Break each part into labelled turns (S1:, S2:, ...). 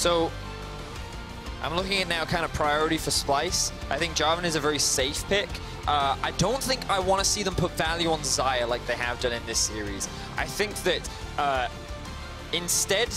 S1: So I'm looking at now kind of priority for Splyce. I think Jarvan is a very safe pick. I don't think I want to see them put value on Xayah like they have done in this series. I think that instead,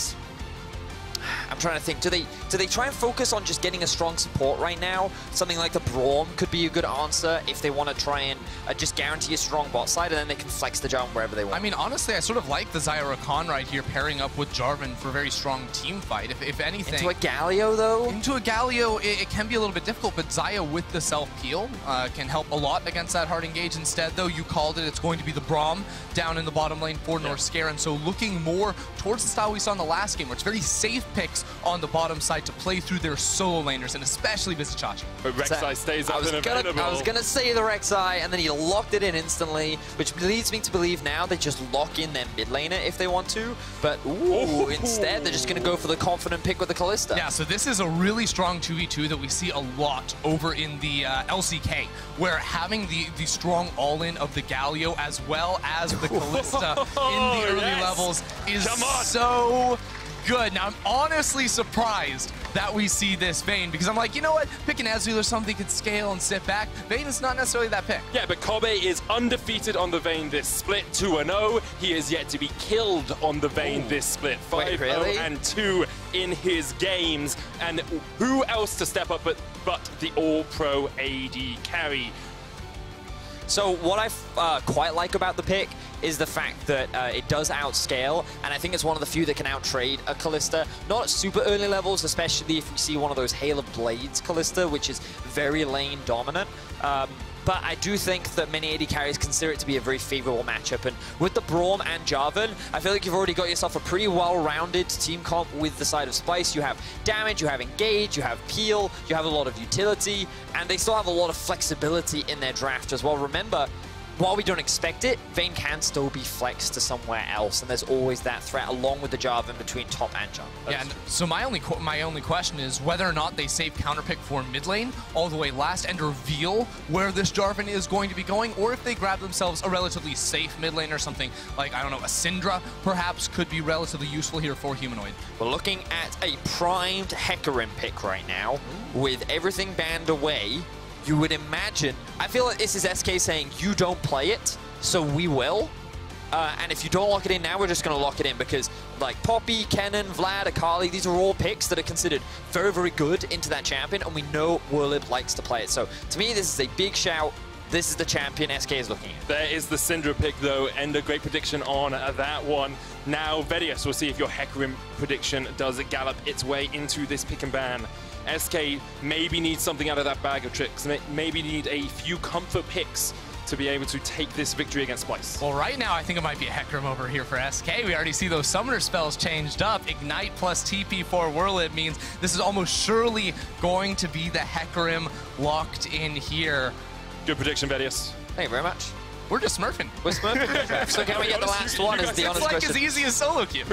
S1: I'm trying to think, do they try and focus on just getting a strong support right now? Something like the Braum could be a good answer if they want to try and just guarantee a strong bot side, and then they can flex the Jarvan wherever they want.
S2: I mean, honestly, I sort of like the Xayah Rakan right here pairing up with Jarvan for a very strong team fight. If anything...
S1: Into a Galio, though?
S2: Into a Galio, it can be a little bit difficult, but Xayah with the self-peel can help a lot against that hard engage. Instead, though, you called it, it's going to be the Braum down in the bottom lane for North Scare, and so looking more towards the style we saw in the last game, where it's very safe picks on the bottom side to play through their solo laners, and especially Vizicachi.
S3: But Rek'Sai stays up and available.
S1: I was going to say the Rek'Sai, and then he locked it in instantly, which leads me to believe now they just lock in their mid laner if they want to, but instead they're just going to go for the confident pick with the Kalista.
S2: Yeah, so this is a really strong 2v2 that we see a lot over in the LCK, where having the strong all-in of the Galio as well as the Kalista in the early levels is so good. Now, I'm honestly surprised that we see this Vayne, because I'm like, you know what? Pick an Ezreal or something could scale and sit back. Vayne is not necessarily that pick.
S3: Yeah, but Kobe is undefeated on the Vayne this split, 2-0. He is yet to be killed on the Vayne this split, 5-0-2 in his games. And who else to step up but the all-pro AD carry?
S1: So what I quite like about the pick is the fact that it does outscale, and I think it's one of the few that can outtrade a Kalista. Not at super early levels, especially if we see one of those Hail of Blades Kalista, which is very lane dominant. But I do think that many AD carries consider it to be a very favorable matchup. And with the Braum and Jarvan, I feel like you've already got yourself a pretty well-rounded team comp with the side of Splyce. You have damage, you have engage, you have peel, you have a lot of utility, and they still have a lot of flexibility in their draft as well. Remember, while we don't expect it, Vayne can still be flexed to somewhere else, and there's always that threat along with the Jarvan between top and jump.
S2: Yeah, and so my only question is whether or not they save counterpick for mid lane all the way last and reveal where this Jarvan is going to be going, or if they grab themselves a relatively safe mid lane or something like, I don't know, a Syndra perhaps could be relatively useful here for Humanoid.
S1: We're looking at a primed Hecarim pick right now with everything banned away. You would imagine, I feel like this is SK saying, you don't play it, so we will. And if you don't lock it in now, we're just going to lock it in, because like Poppy, Kennen, Vlad, Akali, these are all picks that are considered very, very good into that champion, and we know Werlib likes to play it. So to me, this is a big shout. This is the champion SK is looking at.
S3: There is the Syndra pick, though, and a great prediction on that one. Now, Vedius, we'll see if your Hecarim prediction does gallop its way into this pick and ban. SK maybe needs something out of that bag of tricks, maybe need a few comfort picks to be able to take this victory against Splyce.
S2: Well, right now, I think it might be a Hecarim over here for SK. We already see those summoner spells changed up. Ignite plus TP for Werlib means this is almost surely going to be the Hecarim locked in here.
S3: Good prediction, Vedius.
S1: Thank you very much.
S2: We're just smurfing.
S1: We're smurfing. So can we get the last one as the honest question?
S2: It's like as easy as solo queue.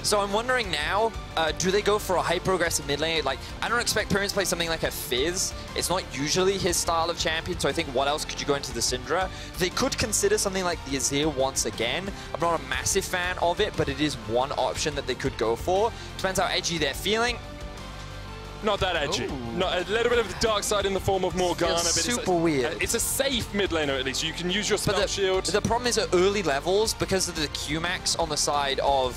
S1: So I'm wondering now, do they go for a high progressive mid lane? Like, I don't expect Pyrion to play something like a Fizz. It's not usually his style of champion, so I think what else could you go into the Syndra? They could consider something like the Azir once again. I'm not a massive fan of it, but it is one option that they could go for. Depends how edgy they're feeling.
S3: Not that edgy. Not a little bit of the dark side in the form of Morgana, but
S1: super weird.
S3: It's a safe mid laner at least. You can use your spell shield.
S1: The problem is at early levels, because of the Qmax on the side of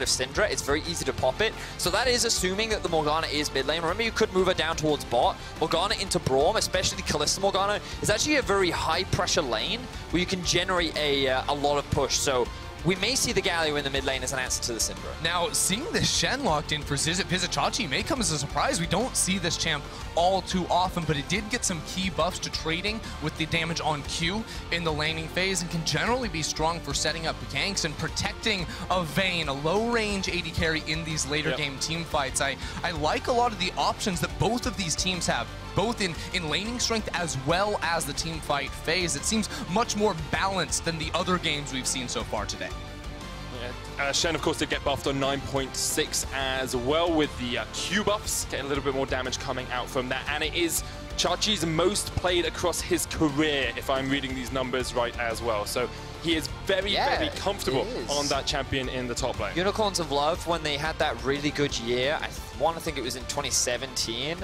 S1: Syndra, it's very easy to pop it. So that is assuming that the Morgana is mid lane. Remember, you could move her down towards bot. Morgana into Braum, especially Kalista Morgana, is actually a very high pressure lane where you can generate a lot of push. So we may see the Galio in the mid lane as an answer to the Syndra.
S2: Now, seeing this Shen locked in for Vizicachi may come as a surprise. We don't see this champ all too often, but it did get some key buffs to trading with the damage on Q in the laning phase, and can generally be strong for setting up ganks and protecting a Vayne, a low-range AD carry in these later game team fights. I like a lot of the options that both of these teams have, both in laning strength as well as the team fight phase. It seems much more balanced than the other games we've seen so far today.
S3: Shen, of course, did get buffed on 9.6 as well with the Q buffs, getting a little bit more damage coming out from that. And it is Chachi's most played across his career, if I'm reading these numbers right as well. So he is very, very comfortable
S1: is.
S3: on that champion in the top lane.
S1: Unicorns of Love, when they had that really good year, I want to think it was in 2017,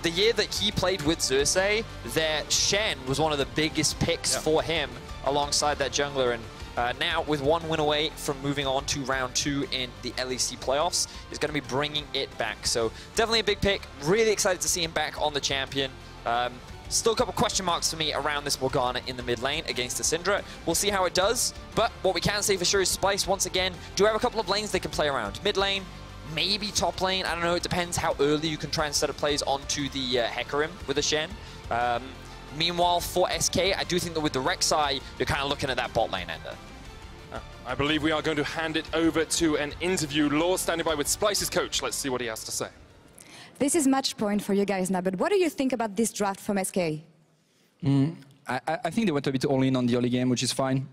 S1: the year that he played with Xerxes, their Shen was one of the biggest picks for him alongside that jungler. And now, with one win away from moving on to round 2 in the LEC playoffs, is going to be bringing it back. So definitely a big pick. Really excited to see him back on the champion. Still a couple question marks for me around this Morgana in the mid lane against the Syndra. We'll see how it does, but what we can say for sure is Splyce, once again, do have a couple of lanes they can play around. Mid lane, maybe top lane, I don't know, it depends how early you can try and set up plays onto the Hecarim with a Shen. Meanwhile, for SK, I do think that with the Rek'Sai, you're kind of looking at that bot lane ender.
S3: I believe we are going to hand it over to an interview. Law standing by with Splyce's coach. Let's see what he has to say.
S4: This is match point for you guys now, but what do you think about this draft from SK?
S5: I think they went a bit all in on the early game, which is fine.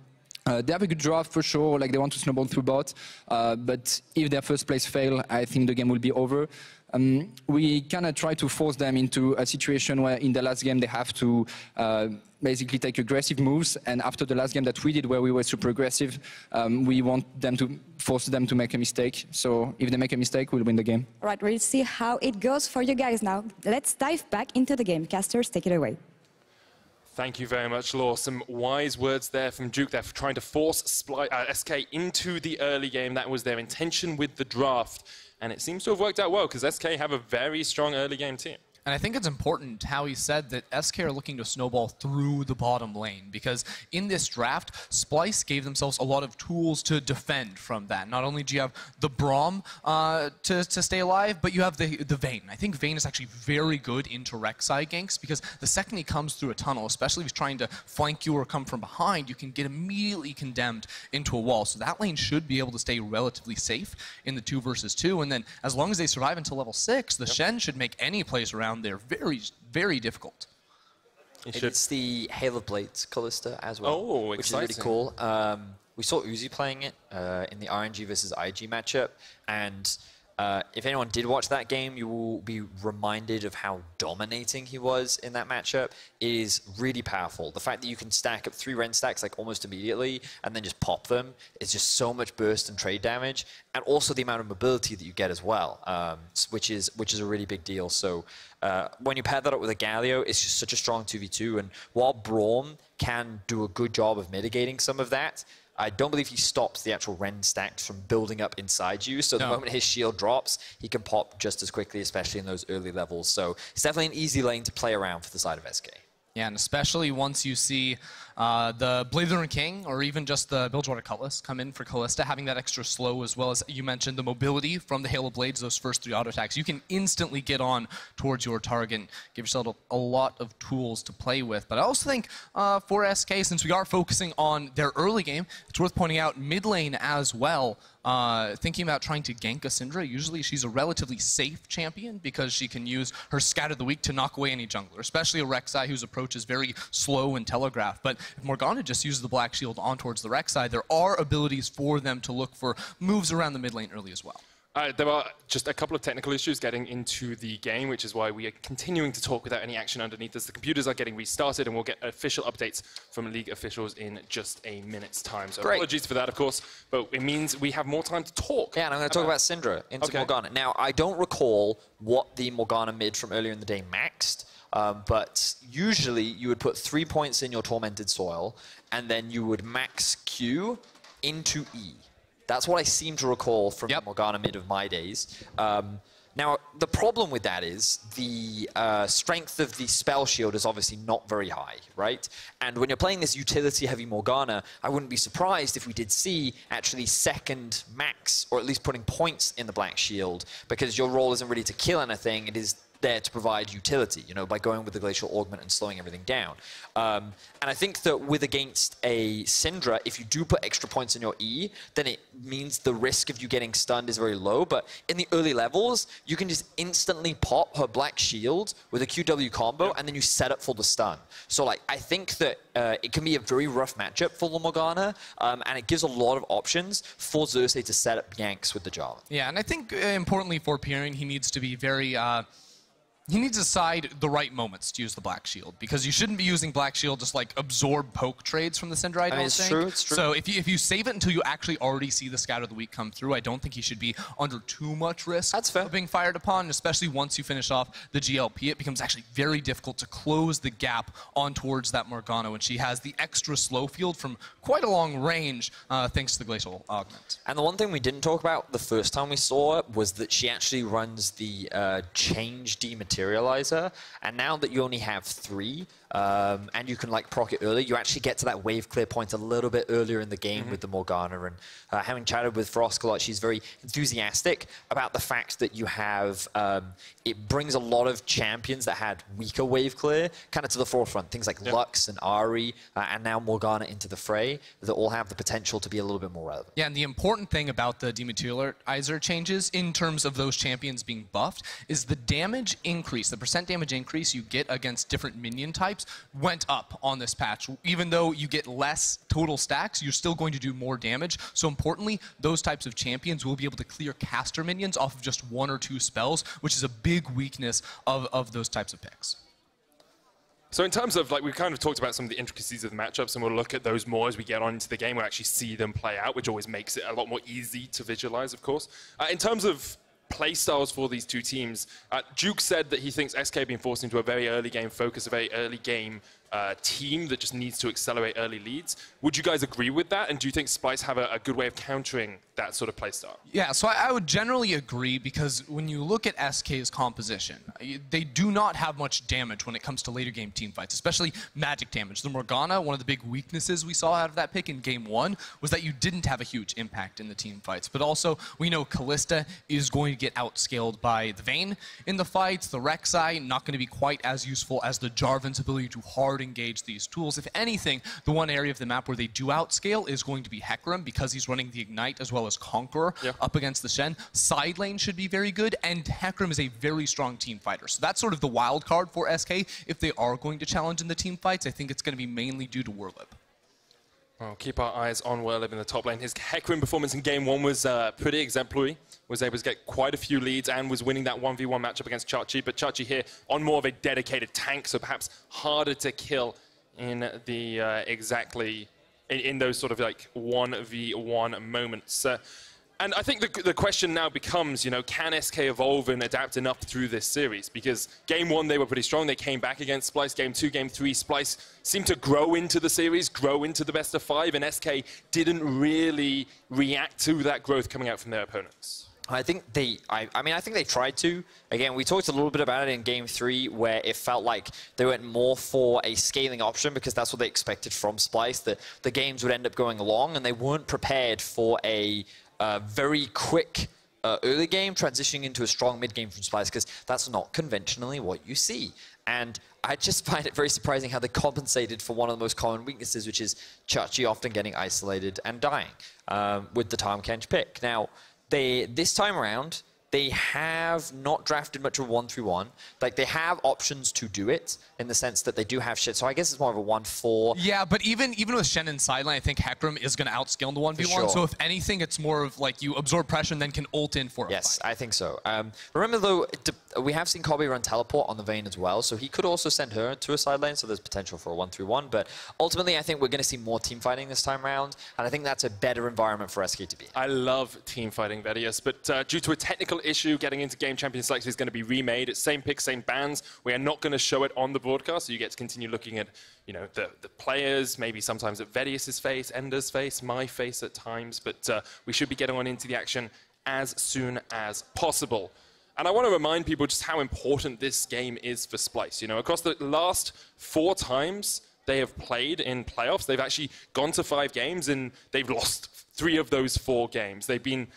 S5: They have a good draft for sure, like they want to snowball through bot, but if their first place fail, I think the game will be over. We kind of try to force them into a situation where in the last game they have to basically take aggressive moves, and after the last game that we did where we were super aggressive, we want them to force them to make a mistake. So if they make a mistake, we'll win the game.
S4: All right, we'll see how it goes for you guys now. Let's dive back into the game. Casters, take it away.
S3: Thank you very much, Law. Some wise words there from Duke there for trying to force SK into the early game. That was their intention with the draft. And it seems to have worked out well because SK have a very strong early game team.
S2: And I think it's important how he said that SK are looking to snowball through the bottom lane, because in this draft, Splyce gave themselves a lot of tools to defend from that. Not only do you have the Braum to stay alive, but you have the Vayne. I think Vayne is actually very good into Rek'Sai ganks, because the second he comes through a tunnel, especially if he's trying to flank you or come from behind, you can get immediately condemned into a wall. So that lane should be able to stay relatively safe in the 2 versus 2. And then as long as they survive until level 6, the Shen should make any plays around there very, very difficult.
S1: It's the Hail of Blades Callista as well,
S3: which
S1: is really cool. We saw Uzi playing it in the RNG versus IG matchup, and if anyone did watch that game, you will be reminded of how dominating he was in that matchup. It is really powerful. The fact that you can stack up 3 Ren stacks like almost immediately and then just pop them is just so much burst and trade damage, and also the amount of mobility that you get as well, which is a really big deal. So when you pair that up with a Galio, it's just such a strong 2v2, and while Braum can do a good job of mitigating some of that, I don't believe he stops the actual Ren stacks from building up inside you. So the moment his shield drops, he can pop just as quickly, especially in those early levels. So it's definitely an easy lane to play around for the side of SK.
S2: Yeah, and especially once you see the Blazing King or even just the Bilgewater Cutlass come in for Callista, having that extra slow, as well as you mentioned the mobility from the Hail of Blades, those first 3 auto attacks, you can instantly get on towards your target and give yourself a lot of tools to play with. But I also think for SK, since we are focusing on their early game, it's worth pointing out mid lane as well. Thinking about trying to gank a Syndra, usually she's a relatively safe champion because she can use her Scatter the Weak to knock away any jungler, especially a Rek'Sai whose approach is very slow and telegraphed. But if Morgana just uses the Black Shield on towards the Rek'Sai, there are abilities for them to look for moves around the mid lane early as well.
S3: There are just a couple of technical issues getting into the game, which is why we are continuing to talk without any action underneath us. The computers are getting restarted, and we'll get official updates from League officials in just a minute's time. So apologies for that, of course, but it means we have more time to talk.
S1: Yeah, and I'm going to talk about Syndra into Morgana. Now, I don't recall what the Morgana mid from earlier in the day maxed, but usually you would put 3 points in your Tormented Soil, and then you would max Q into E. That's what I seem to recall from the Morgana mid of my days. Now, the problem with that is the strength of the spell shield is obviously not very high, right? And when you're playing this utility-heavy Morgana, I wouldn't be surprised if we did see actually second max, or at least putting points in the Black Shield, because your role isn't really to kill anything, it is there to provide utility, you know, by going with the Glacial Augment and slowing everything down. And I think that with against a Syndra, if you do put extra points in your E, then it means the risk of you getting stunned is very low. But in the early levels, you can just instantly pop her Black Shield with a QW combo, and then you set up for the stun. So, like, I think that it can be a very rough matchup for La Morgana, and it gives a lot of options for Xerxes to set up ganks with the Jarvan.
S2: Yeah, and I think importantly for Pirin, he needs to be very He needs to decide the right moments to use the Black Shield, because you shouldn't be using Black Shield just like absorb poke trades from the Syndra, I don't think.
S1: It's true.
S2: So if you save it until you actually already see the Scout of the Week come through, I don't think he should be under too much risk
S1: That's fair.
S2: of being fired upon, especially once you finish off the GLP. It becomes actually very difficult to close the gap on towards that Morgana when she has the extra slow field from quite a long range thanks to the Glacial Augment.
S1: And the one thing we didn't talk about the first time we saw it was that she actually runs the change dematerializer, and now that you only have 3, and you can like proc it early, you actually get to that wave clear point a little bit earlier in the game with the Morgana. And having chatted with Frosk a lot, she's very enthusiastic about the fact that you have, it brings a lot of champions that had weaker wave clear kind of to the forefront. Things like Lux and Ahri, and now Morgana into the fray, that all have the potential to be a little bit more relevant.
S2: Yeah, and the important thing about the dematerializer changes in terms of those champions being buffed is the damage increase, the percent damage increase you get against different minion types went up on this patch. Even though you get less total stacks, you're still going to do more damage. So importantly, those types of champions will be able to clear caster minions off of just 1 or 2 spells, which is a big weakness of those types of picks.
S3: So in terms of, like, we've kind of talked about some of the intricacies of the matchups, and we'll look at those more as we get on into the game. We'll actually see them play out, which always makes it a lot more easy to visualize, of course. In terms of play styles for these two teams, Duke said that he thinks SK being forced into a very early game focus, a very early game team that just needs to accelerate early leads. Would you guys agree with that? And do you think Splyce have a good way of countering that sort of play style?
S2: Yeah, so I would generally agree, because when you look at SK's composition, they do not have much damage when it comes to later game team fights, especially magic damage. The Morgana, one of the big weaknesses we saw out of that pick in game 1 was that you didn't have a huge impact in the team fights. But also, we know Callista is going to get outscaled by the Vayne in the fights. The Rek'Sai, not going to be quite as useful as the Jarvan's ability to hard engage these tools. If anything, the one area of the map where they do outscale is going to be Hecarim, because he's running the Ignite as well as Conqueror up against the Shen. Side lane should be very good, and Hecarim is a very strong team fighter. So that's sort of the wild card for SK. If they are going to challenge in the team fights, I think it's going to be mainly due to Werlib.
S3: Well, keep our eyes on Werlib in the top lane. His Hecarim performance in game 1 was pretty exemplary. Was able to get quite a few leads and was winning that 1v1 matchup against Chachi. But Chachi here on more of a dedicated tank, so perhaps harder to kill in the in those sort of like 1v1 moments. And I think the question now becomes, you know, can SK evolve and adapt enough through this series? Because game 1, they were pretty strong. They came back against Splyce. Game 2, game 3, Splyce seemed to grow into the series, grow into the best of 5, and SK didn't really react to that growth coming out from their opponents.
S1: I think I mean, I think they tried to. Again, we talked a little bit about it in game 3, where it felt like they went more for a scaling option, because that's what they expected from Splyce, that the games would end up going along, and they weren't prepared for a very quick early game transitioning into a strong mid game from Splyce, because that's not conventionally what you see. And I just find it very surprising how they compensated for one of the most common weaknesses, which is Chachi often getting isolated and dying with the Tahm Kench pick. Now, this time around, they have not drafted much of a 1-3-1. Like, they have options to do it in the sense that they do have shit. So I guess it's more of a 1-4.
S2: Yeah, but even with Shen and sideline, I think Hecarim is going to outscale in the 1v1.
S1: Sure.
S2: So if anything, it's more of like you absorb pressure and then can ult in for a
S1: Yes,
S2: fight.
S1: I think so. Remember, though, we have seen Kobe run teleport on the Vayne as well, so he could also send her to a side lane, so there's potential for a 1-3-1. But ultimately, I think we're going to see more team fighting this time around, and I think that's a better environment for SK to be in.
S3: I love team fighting, Vedius, but due to a technical issue, getting into Game Champion Select is going to be remade. It's same pick, same bans. We are not going to show it on the broadcast, so you get to continue looking at, you know, the players, maybe sometimes at Vedius's face, Ender's face, my face at times, but we should be getting on into the action as soon as possible. And I want to remind people just how important this game is for Splyce. You know, across the last 4 times they have played in playoffs, they've actually gone to 5 games and they've lost 3 of those 4 games. They've been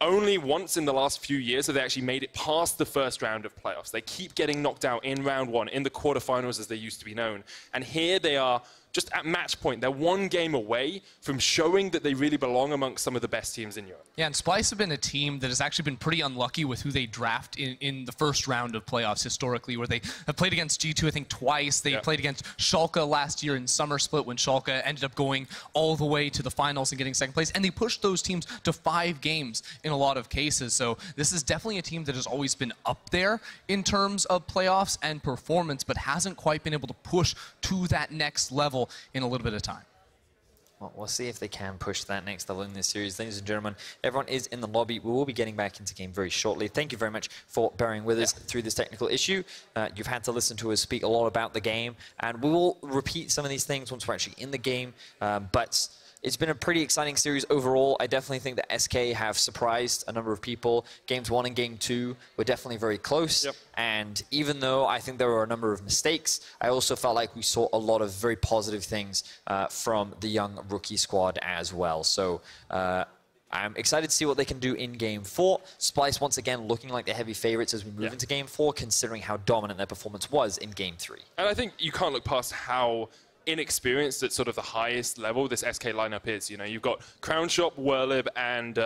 S3: only once in the last few years have they actually made it past the first round of playoffs. They keep getting knocked out in round 1, in the quarterfinals as they used to be known. And here they are just at match point, they're one game away from showing that they really belong amongst some of the best teams in Europe.
S2: Yeah, and Splyce have been a team that has actually been pretty unlucky with who they draft in the first round of playoffs historically, where they have played against G2, I think, twice. They played against Schalke last year in Summer Split when Schalke ended up going all the way to the finals and getting second place. And they pushed those teams to 5 games in a lot of cases. So this is definitely a team that has always been up there in terms of playoffs and performance, but hasn't quite been able to push to that next level in a little bit of time.
S1: Well, we'll see if they can push that next level in this series. Ladies and gentlemen, everyone is in the lobby. We will be getting back into game very shortly. Thank you very much for bearing with us through this technical issue. You've had to listen to us speak a lot about the game, and we will repeat some of these things once we're actually in the game. But it's been a pretty exciting series overall. I definitely think that SK have surprised a number of people. Games 1 and Game 2 were definitely very close. And even though I think there were a number of mistakes, I also felt like we saw a lot of very positive things from the young rookie squad as well. So I'm excited to see what they can do in Game 4. Splyce once again looking like the heavy favorites as we move into Game 4, considering how dominant their performance was in Game 3.
S3: And I think you can't look past how inexperienced at sort of the highest level this SK lineup is. You know, you've got Crown Shop, Whirlib, and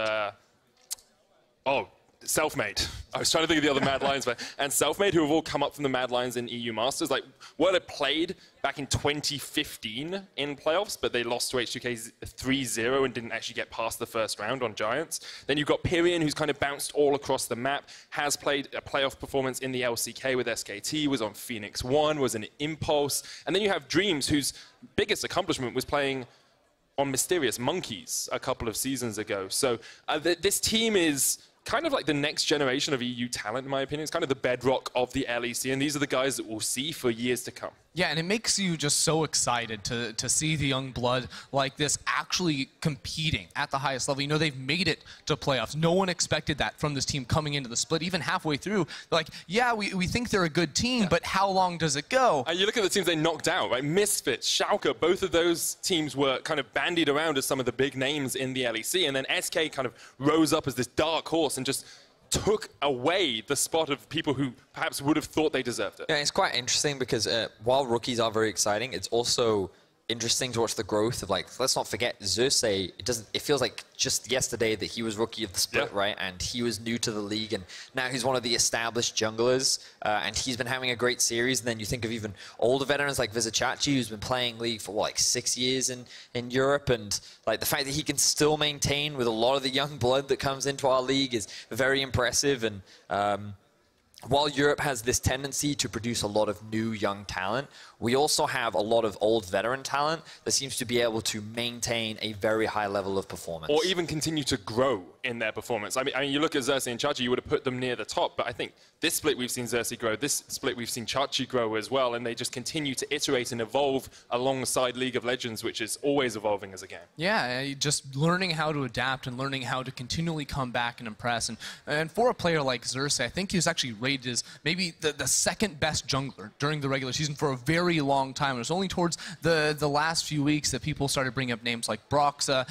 S3: Selfmade. I was trying to think of the other Mad Lions, and Selfmade, who have all come up from the Mad Lions in EU Masters. Like, Whirlib played back in 2015 in playoffs, but they lost to H2K 3-0 and didn't actually get past the first round on Giants. Then you've got Pyrian, who's kind of bounced all across the map, has played a playoff performance in the LCK with SKT, was on Phoenix 1, was an Impulse. And then you have Dreams, whose biggest accomplishment was playing on Mysterious Monkeys a couple of seasons ago. So this team is kind of like the next generation of EU talent, in my opinion. It's kind of the bedrock of the LEC, and these are the guys that we'll see for years to come.
S2: Yeah, and it makes you just so excited to see the young blood like this actually competing at the highest level. You know, they've made it to playoffs. No one expected that from this team coming into the split. Even halfway through, they're like, yeah, we think they're a good team, but how long does it go?
S3: And you look at the teams they knocked out, right? Misfits, Schalke, both of those teams were kind of bandied around as some of the big names in the LEC, and then SK kind of rose up as this dark horse and just took away the spot of people who perhaps would have thought they deserved it.
S1: Yeah, it's quite interesting because while rookies are very exciting, it's also interesting to watch the growth of, like, let's not forget Xerxes. It feels like just yesterday that he was rookie of the split, right? And he was new to the league, and now he's one of the established junglers, and he's been having a great series. And then you think of even older veterans like Vizicachi, who's been playing League for, what, like 6 years in Europe, and like the fact that he can still maintain with a lot of the young blood that comes into our league is very impressive. And while Europe has this tendency to produce a lot of new young talent, we also have a lot of old veteran talent that seems to be able to maintain a very high level of performance.
S3: Or even continue to grow in their performance. I mean, you look at Xerxes and Chachi, you would have put them near the top, but I think this split we've seen Xerxes grow, this split we've seen Chachi grow as well, and they just continue to iterate and evolve alongside League of Legends, which is always evolving as a game.
S2: Yeah, just learning how to adapt and learning how to continually come back and impress. And for a player like Xerxes, I think he was actually rated as maybe the second best jungler during the regular season for a very long time. It was only towards the last few weeks that people started bringing up names like Broxa,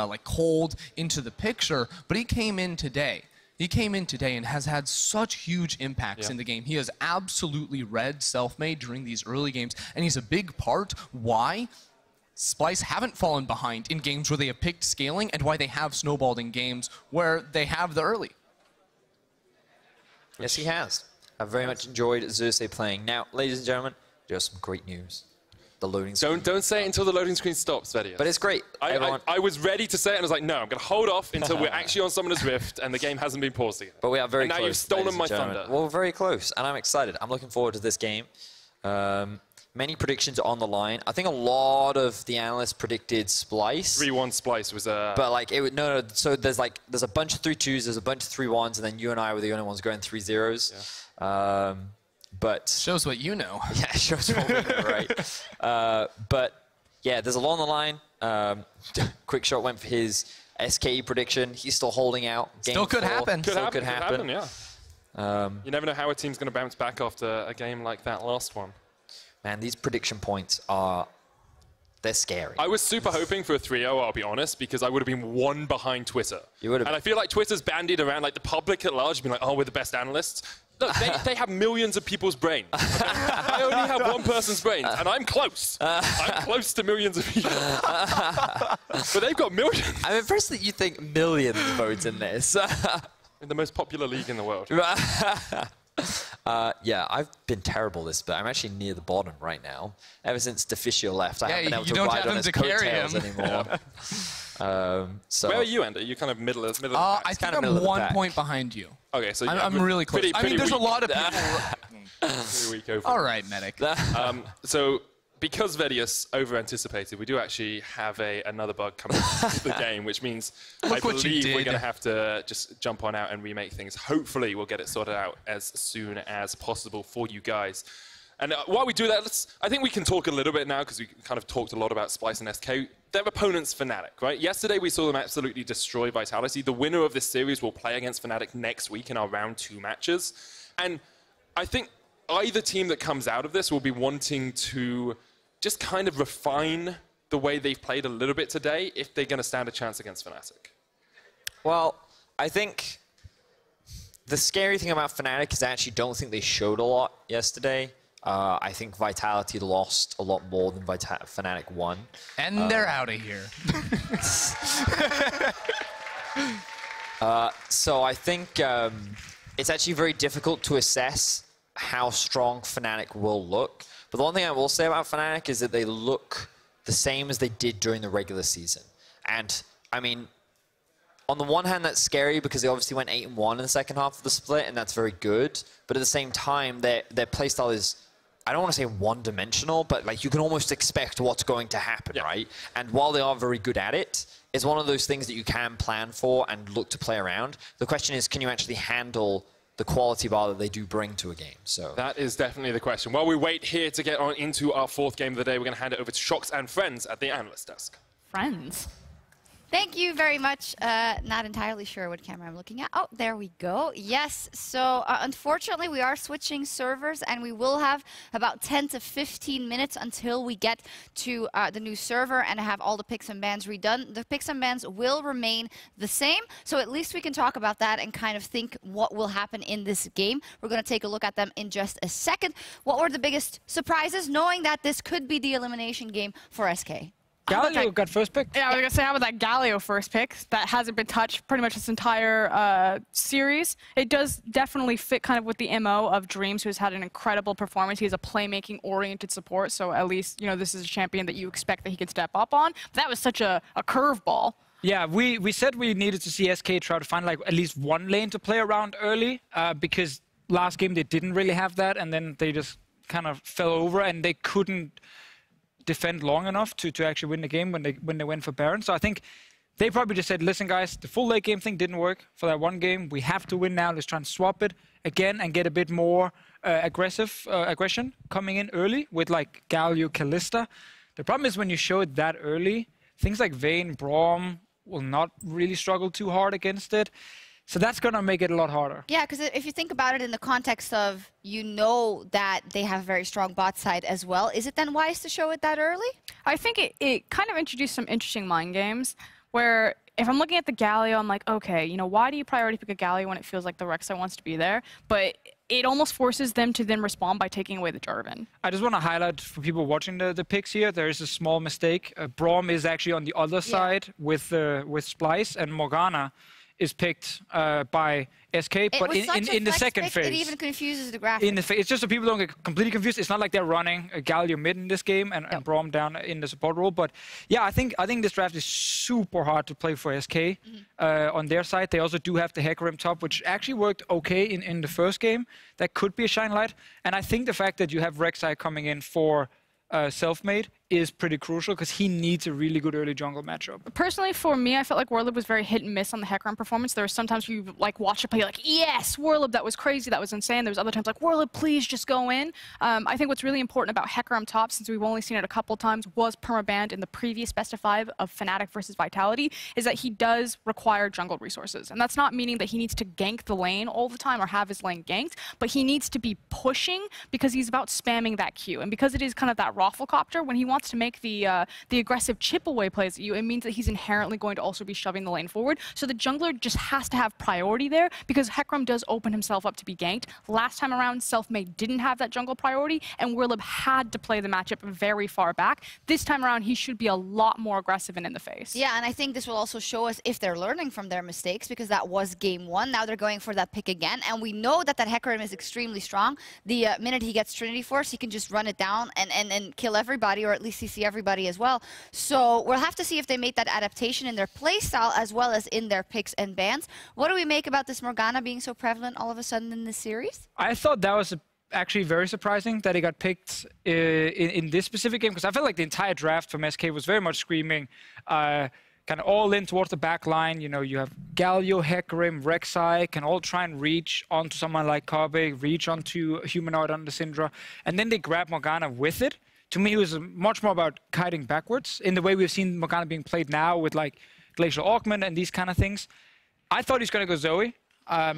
S2: like Cold into the picture, but he came in today. He came in today and has had such huge impacts in the game. He has absolutely read Selfmade during these early games, and he's a big part why Splyce haven't fallen behind in games where they have picked scaling and why they have snowballed in games where they have the early.
S1: Yes, he has. I've very much enjoyed Xerxes playing. Now, ladies and gentlemen, there's some great news. The loading screen.
S3: Don't say it until the loading screen stops, Vedius.
S1: But it's great.
S3: I was ready to say it, and I was like, no, I'm going to hold off until we're actually on Summoner's Rift, and the game hasn't been paused again.
S1: But we are very close.
S3: And now you've stolen my thunder.
S1: Well, we're very close, and I'm excited. I'm looking forward to this game. Many predictions are on the line. I think a lot of the analysts predicted Splyce.
S3: 3-1 Splyce was a...
S1: But like, no. So there's a bunch of 3-2s, there's a bunch of 3-1s, and then you and I were the only ones going 3-0s. Yeah. But
S2: shows what you know.
S1: Yeah, shows what we know, right? But yeah, there's a lot on the line. Quick Shot went for his SKE prediction. He's still holding out. Game
S2: Still could
S1: 4.
S2: happen.
S3: Could happen,
S1: yeah.
S3: You never know how a team's going to bounce back after a game like that last one.
S1: Man, these prediction points they're scary.
S3: I was super hoping for a 3-0, I'll be honest, because I would have been one behind Twitter.
S1: You would have.
S3: And I feel like Twitter's bandied around, like the public at large, being like, oh, we're the best analysts. Look, they have millions of people's brains. Okay? I only have one person's brains, and I'm close. I'm close to millions of people. But they've got millions.
S1: I'm impressed that you think millions votes in this.
S3: In the most popular league in the world.
S1: Yeah, I've been terrible this, but I'm actually near the bottom right now. Ever since Deficio left, I haven't been able to ride on his coattails anymore. So
S3: where are you, Andy? You're kind of middle of the pack.
S2: I think I'm 1 point behind you.
S3: Okay, so
S2: I'm really close. I mean, there's a lot of people.
S3: Pretty weak over.
S2: All right, Medic.
S3: So because Vedius over-anticipated, we do actually have another bug coming into the game, which means I believe we're going to have to just jump on out and remake things. Hopefully, we'll get it sorted out as soon as possible for you guys. And while we do that, I think we can talk a little bit now, because we kind of talked a lot about Splyce and SK. Their opponent's Fnatic, right? Yesterday, we saw them absolutely destroy Vitality. The winner of this series will play against Fnatic next week in our round 2 matches. And I think either team that comes out of this will be wanting to just kind of refine the way they've played a little bit today if they're going to stand a chance against Fnatic.
S1: Well, I think the scary thing about Fnatic is I actually don't think they showed a lot yesterday. I think Vitality lost a lot more than Fnatic won.
S2: And they're out of here.
S1: So I think it's actually very difficult to assess how strong Fnatic will look. But the one thing I will say about Fnatic is that they look the same as they did during the regular season. And, I mean, on the one hand, that's scary because they obviously went 8-1 in the second half of the split, and that's very good. But at the same time, their playstyle is, I don't want to say one-dimensional, but like you can almost expect what's going to happen, right? And while they are very good at it, it's one of those things that you can plan for and look to play around. The question is, can you actually handle the quality bar that they do bring to a game? So
S3: that is definitely the question. While we wait here to get on into our 4th game of the day, we're going to hand it over to Shox and Friends at the analyst desk.
S6: Friends.
S7: Thank you very much. Not entirely sure what camera I'm looking at. Oh, there we go. Yes, so unfortunately we are switching servers and we will have about 10 to 15 minutes until we get to the new server and have all the picks and bans redone. The picks and bans will remain the same, so at least we can talk about that and kind of think what will happen in this game. We're going to take a look at them in just a second. What were the biggest surprises, knowing that this could be the elimination game for SK?
S8: Galio got first pick.
S6: Yeah, I was going to say, how about that Galio first pick? That hasn't been touched pretty much this entire series. It does definitely fit kind of with the MO of Dreams, who's had an incredible performance. He's a playmaking-oriented support, so at least, you know, this is a champion that you expect that he could step up on. But that was such a curveball.
S8: Yeah, we said we needed to see SK try to find like at least one lane to play around early, because last game they didn't really have that, and then they just kind of fell over and they couldn't defend long enough to actually win the game when they went for Baron. So I think they probably just said, listen guys, the full late game thing didn't work for that one game. We have to win now. Let's try and swap it again and get a bit more aggression coming in early with like Galio, Kalista. The problem is when you show it that early, things like Vayne, Braum will not really struggle too hard against it. So that's going to make it a lot harder.
S7: Yeah, because if you think about it in the context of, you know that they have a very strong bot side as well, is it then wise to show it that early?
S6: I think it kind of introduced some interesting mind games where if I'm looking at the Galio, I'm like, okay, you know, why do you priority pick a Galio when it feels like the Rek'Sai wants to be there? But it almost forces them to then respond by taking away the Jarvan.
S8: I just want to highlight for people watching the picks here, there is a small mistake. Braum is actually on the other side with Splyce, and Morgana is picked by SK, but in the second phase.
S7: It even confuses the graphics.
S8: It's just so people don't get completely confused. It's not like they're running a Galio mid in this game and Braum down in the support role. But yeah, I think this draft is super hard to play for SK on their side. They also do have the Hecarim top, which actually worked okay in the first game. That could be a shine light. And I think the fact that you have Rek'Sai coming in for self-made is pretty crucial because he needs a really good early jungle matchup.
S6: Personally, for me, I felt like Warlib was very hit and miss on the Hecarim performance. There were sometimes where you like watch it play, you're like, yes, Warlib, that was crazy, that was insane. There was other times like, Warlib, please just go in. I think what's really important about Hecarim top, since we've only seen it a couple times, was permabanned in the previous best of 5 of Fnatic versus Vitality, is that he does require jungle resources. And that's not meaning that he needs to gank the lane all the time or have his lane ganked, but he needs to be pushing because he's about spamming that Q. And because it is kind of that Rafflecopter, when he wants wants to make the aggressive chip away plays at you, it means that he's inherently going to also be shoving the lane forward. So the jungler just has to have priority there because Hecarim does open himself up to be ganked. Last time around, Selfmade didn't have that jungle priority, and Werlib had to play the matchup very far back. This time around, he should be a lot more aggressive and in the face.
S7: Yeah, and I think this will also show us if they're learning from their mistakes, because that was game one. Now they're going for that pick again, and we know that Hecarim is extremely strong. The minute he gets Trinity Force, he can just run it down and kill everybody, or at least CC everybody as well. So we'll have to see if they made that adaptation in their playstyle as well as in their picks and bans. What do we make about this Morgana being so prevalent all of a sudden in this series?
S8: I thought that was actually very surprising that he got picked in this specific game, because I felt like the entire draft from SK was very much screaming kind of all in towards the back line. You know, you have Galio, Hecarim, Rek'Sai can all try and reach onto someone like Kobbe, reach onto Humanoid under Syndra, and then they grab Morgana with it. To me, it was much more about kiting backwards in the way we've seen Morgana being played now with like Glacial Augment and these kind of things. I thought he's going to go Zoe,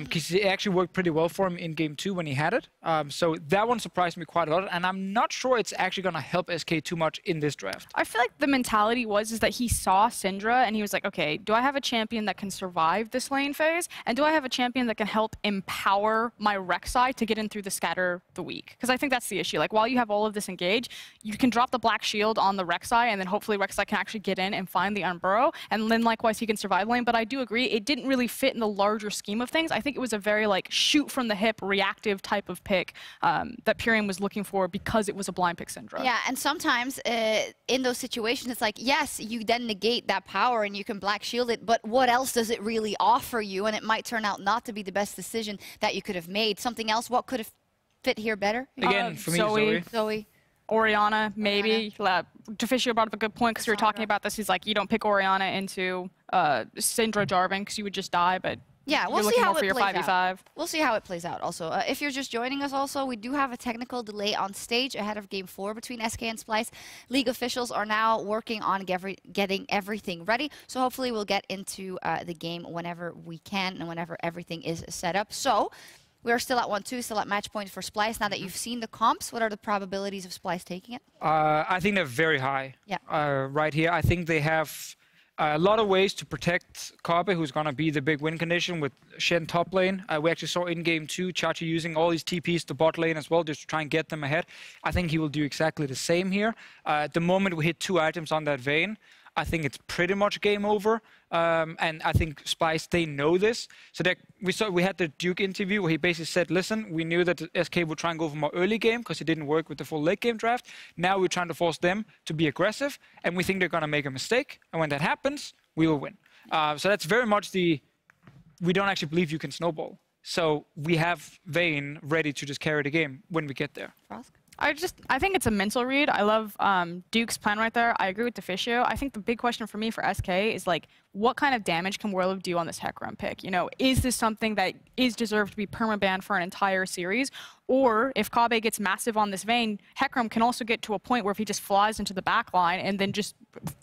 S8: because it actually worked pretty well for him in game 2 when he had it. So that one surprised me quite a lot, and I'm not sure it's actually going to help SK too much in this draft.
S6: I feel like the mentality is that he saw Syndra and he was like, okay, do I have a champion that can survive this lane phase? And do I have a champion that can help empower my Rek'Sai to get in through the scatter the weak? Because I think that's the issue. Like, while you have all of this engage, you can drop the Black Shield on the Rek'Sai, and then hopefully Rek'Sai can actually get in and find the Unburrow, and then likewise he can survive lane. But I do agree, it didn't really fit in the larger scheme of things. I think it was a very like shoot from the hip, reactive type of pick that Pyrion was looking for because it was a blind pick Syndra.
S7: Yeah, and sometimes in those situations, it's like, yes, you then negate that power and you can Black Shield it, but what else does it really offer you? And it might turn out not to be the best decision that you could have made. Something else, what could have fit here better?
S8: Again, for me,
S7: Zoe.
S6: Orianna, maybe. Deficio brought up a good point because we were talking about this. He's like, you don't pick Orianna into Syndra Jarvan because you would just die, but
S7: yeah, we'll
S6: see how it plays out.
S7: We'll see how it plays out also. If you're just joining us also, we do have a technical delay on stage ahead of Game 4 between SK and Splyce. League officials are now working on getting everything ready, so hopefully we'll get into the game whenever we can and whenever everything is set up. So we are still at 1-2, still at match point for Splyce. Now that you've seen the comps, what are the probabilities of Splyce taking it?
S8: I think they're very high.
S7: Yeah.
S8: Right here, I think they have a lot of ways to protect Kobbe, who's going to be the big win condition with Shen top lane. We actually saw in game 2, Chachi using all these TPs to bot lane as well, just to try and get them ahead. I think he will do exactly the same here. The moment we hit 2 items on that Vayne, I think it's pretty much game over. And I think Splyce, they know this. So we had the Duke interview where he basically said, listen, we knew that SK would try and go for more early game because it didn't work with the full late game draft. Now we're trying to force them to be aggressive, and we think they're going to make a mistake. And when that happens, we will win. So that's very much we don't actually believe you can snowball. So we have Vayne ready to just carry the game when we get there.
S7: Frosk?
S6: I think it's a mental read. I love Duke's plan right there. I agree with Deficio. I think the big question for me for SK is like, what kind of damage can Werlib do on this Hecarim pick? You know, is this something that is deserved to be permabanned for an entire series? Or if Kobbe gets massive on this Vayne, Hecarim can also get to a point where if he just flies into the back line and then just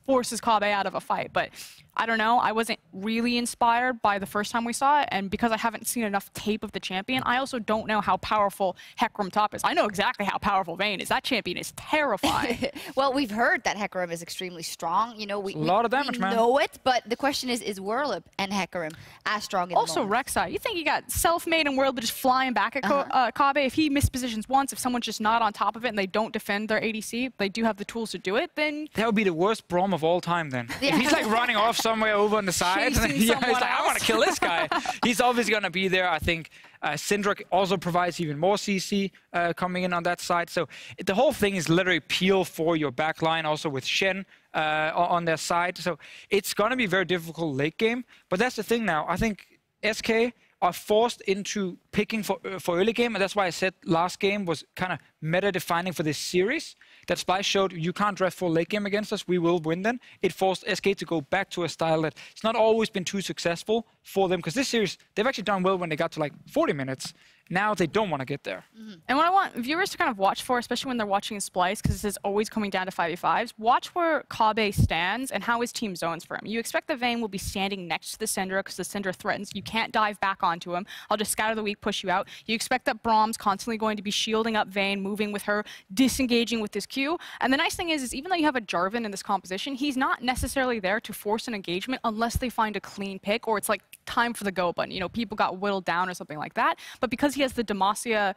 S6: forces Kobbe out of a fight. But I don't know. I wasn't really inspired by the first time we saw it. And because I haven't seen enough tape of the champion, I also don't know how powerful Hecarim top is. I know exactly how powerful Vayne is. That champion is terrifying.
S7: Well, we've heard that Hecarim is extremely strong. You know, we
S8: lot of damage, man.
S7: know it, but the question is Werlib and Hecarim as strong in
S6: also, Rek'Sai, you think you got Selfmade and Werlib just flying back at Kobbe? If he mispositions once, if someone's just not on top of it and they don't defend their ADC, they do have the tools to do it, then...
S8: That would be the worst Braum of all time, then. Yeah. If he's like running off somewhere over on the side, and he's like, I want to kill this guy. He's obviously going to be there. I think Syndra also provides even more CC coming in on that side. So the whole thing is literally peel for your back line, also with Shen on their side. So it's going to be very difficult late game. But that's the thing now. I think SK are forced into picking for early game, and that's why I said last game was kind of meta-defining for this series. That Splyce showed you can't draft for late game against us, we will win then. It forced SK to go back to a style that it's not always been too successful for them, because this series, they've actually done well when they got to like 40 minutes. Now they don't want to get there.
S6: And what I want viewers to kind of watch for, especially when they're watching Splyce, because this is always coming down to 5v5s, watch where Kobbe stands and how his team zones for him. You expect the Vayne will be standing next to the Syndra because the Syndra threatens. You can't dive back onto him. I'll just scatter the weak, push you out. You expect that Braum's constantly going to be shielding up Vayne, moving with her, disengaging with this Q. And the nice thing is even though you have a Jarvan in this composition, he's not necessarily there to force an engagement unless they find a clean pick or it's like time for the go button. You know, people got whittled down or something like that. But because he has the Demacia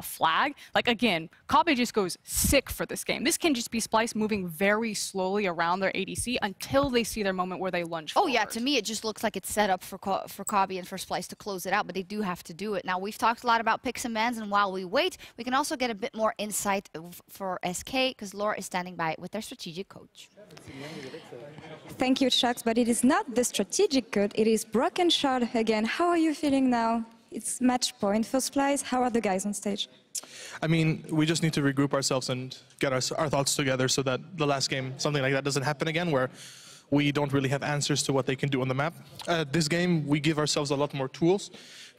S6: flag, like again, Kabe just goes sick for this game. This can just be Splyce moving very slowly around their ADC until they see their moment where they lunge forward.
S7: Yeah, to me it just looks like it's set up for Kabe and for Splyce to close it out, but they do have to do it. Now, we've talked a lot about picks and bans, and while we wait, we can also get a bit more insight for SK, because Laura is standing by with their strategic coach.
S4: Thank you, Chucks, but it is not the strategic code, it is Broken Shard again. How are you feeling now? It's match point for Splyce. How are the guys on stage?
S9: I mean, we just need to regroup ourselves and get our thoughts together so that the last game, something like that doesn't happen again, where we don't really have answers to what they can do on the map. This game, we give ourselves a lot more tools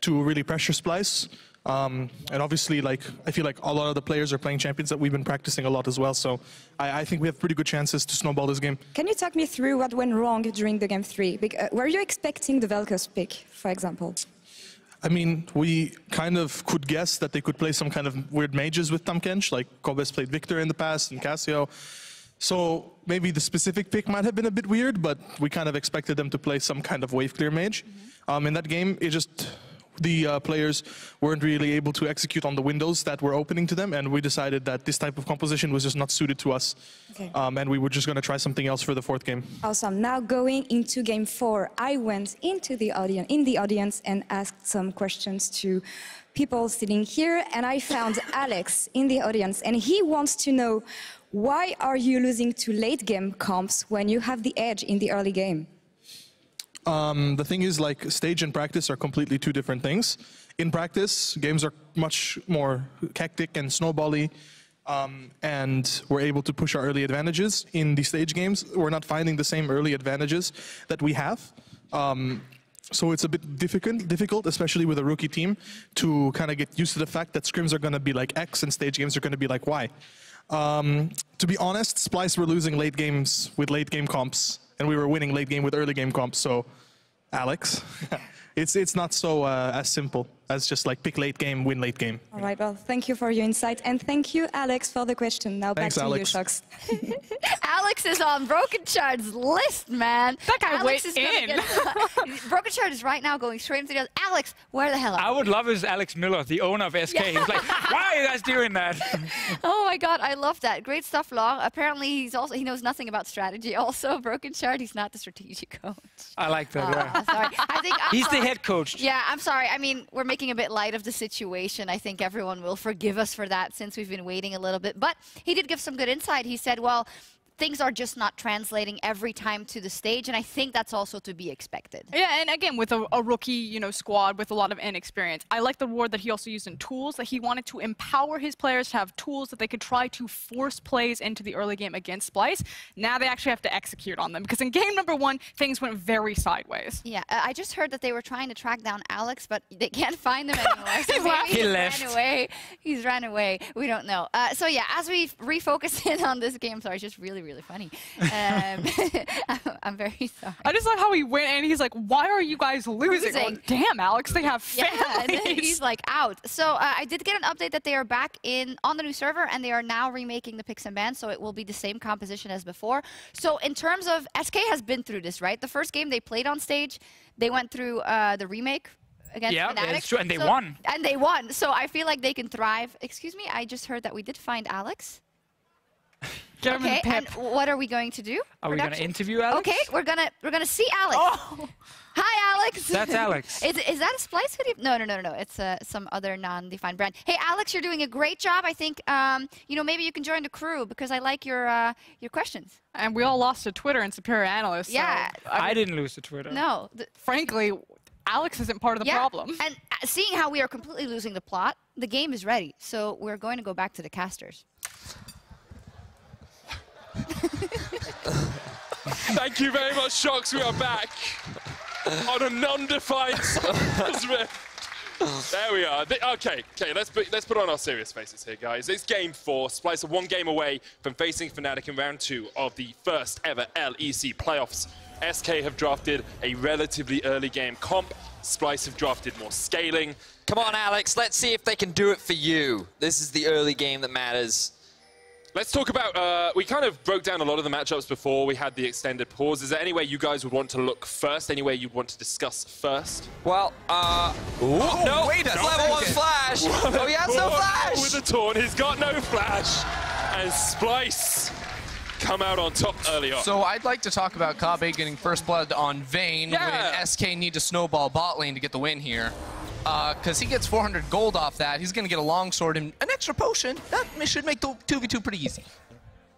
S9: to really pressure Splyce. And obviously, like, I feel like a lot of the players are playing champions that we've been practicing a lot as well. So I think we have pretty good chances to snowball this game.
S4: Can you talk me through what went wrong during the game 3? Were you expecting the Vel'Koz pick, for example?
S9: I mean, we kind of could guess that they could play some kind of weird mages with Tahm Kench, like Kobe's played Victor in the past and Cassio. So maybe the specific pick might have been a bit weird, but we kind of expected them to play some kind of wave clear mage. In that game, it just, the players weren't really able to execute on the windows that were opening to them, and we decided that this type of composition was just not suited to us. Okay. And we were just going to try something else for the 4th game.
S4: Awesome. Now going into game 4, I went into the audience and asked some questions to people sitting here, and I found Alex in the audience, and he wants to know, why are you losing to late game comps when you have the edge in the early game?
S9: The thing is, like, stage and practice are completely two different things. In practice, games are much more hectic and snowbally, and we're able to push our early advantages. In the stage games, we're not finding the same early advantages that we have. So it's a bit difficult, especially with a rookie team, to kind of get used to the fact that scrims are going to be like X and stage games are going to be like Y. To be honest, Splyce were losing late games with late game comps, and we were winning late game with early game comps. So, Alex, it's not so as simple as just like pick late game, win late game.
S4: All right, well, thank you for your insight, and thank you, Alex, for the question. Now
S9: Thanks,
S4: back to
S9: Alex.
S4: you, Shox.
S7: Alex is on Broken Shard's list, man.
S6: That guy
S7: Alex
S6: went
S7: is gonna
S6: in.
S7: Broken Shard is right now going straight into the other. Alex, where the hell are
S8: I would love is Alex Miller, the owner of SK. He's like, why are you guys doing that?
S7: Oh my god, I love that. Great stuff, Law. Apparently he knows nothing about strategy. Also, Broken Shard, he's not the strategic coach.
S8: I like that, yeah.
S7: Sorry.
S8: He's the head coach.
S7: Yeah, I'm sorry. I mean, we're making a bit light of the situation. I think everyone will forgive us for that since we've been waiting a little bit. But he did give some good insight. He said, well, things are just not translating every time to the stage, and I think that's also to be expected.
S6: Yeah, and again, with a rookie, squad with a lot of inexperience, I like the word that he also used in tools, that he wanted to empower his players to have tools that they could try to force plays into the early game against Splyce. Now they actually have to execute on them, because in game number 1, things went very sideways.
S7: Yeah, I just heard that they were trying to track down Alex, but they can't find him anymore. So
S6: He
S7: left. Ran away. He's ran away. We don't know. So yeah, as we refocus in on this game, sorry, it's just really funny. I'm very sorry.
S6: I just love how he went and he's like, why are you guys losing? Oh, damn, Alex, they have families.
S7: Yeah, and he's like out. So I did get an update that they are back on the new server, and they are now remaking the picks and bans, so it will be the same composition as before. So in terms of, SK has been through this, right? The first game they played on stage, they went through the remake against Fnatic.
S8: That's true, and they won.
S7: And they won. So I feel like they can thrive. Excuse me, I just heard that we did find Alex. Okay, and what are we going to do?
S8: Are we going to interview Alex?
S7: Okay, we're gonna see Alex.
S6: Oh.
S7: Hi, Alex.
S8: That's Alex.
S7: Is that a Splyce hoodie? No. It's some other non-defined brand. Hey, Alex, you're doing a great job. I think maybe you can join the crew because I like your questions.
S6: And we all lost to Twitter and Superior Analysts.
S7: Yeah,
S6: so,
S8: I didn't lose to Twitter.
S7: No,
S6: frankly, Alex isn't part of the problem.
S7: And seeing how we are completely losing the plot, the game is ready. So we're going to go back to the casters.
S3: Thank you very much, Shox. We are back on a non-defined Rift. There we are. Okay, let's put on our serious faces here, guys. It's game 4. Splyce are 1 game away from facing Fnatic in round 2 of the first ever LEC playoffs. SK have drafted a relatively early game comp. Splyce have drafted more scaling.
S1: Come on, Alex, let's see if they can do it for you. This is the early game that matters.
S3: Let's talk about, we kind of broke down a lot of the matchups before we had the extended pause. Is there any way you guys would want to look first? Any way you'd want to discuss first?
S1: Well, no,
S2: wait a
S1: level 1
S2: second.
S1: flash. Oh, he has no flash.
S3: With the taunt, he's got no flash. And Splyce come out on top early on.
S2: So I'd like to talk about Kabe getting first blood on Vayne
S1: Yeah.
S2: when SK need to snowball bot lane to get the win here. Because he gets 400 gold off that. He's going to get a longsword and an extra potion. That should make the 2v2 pretty easy.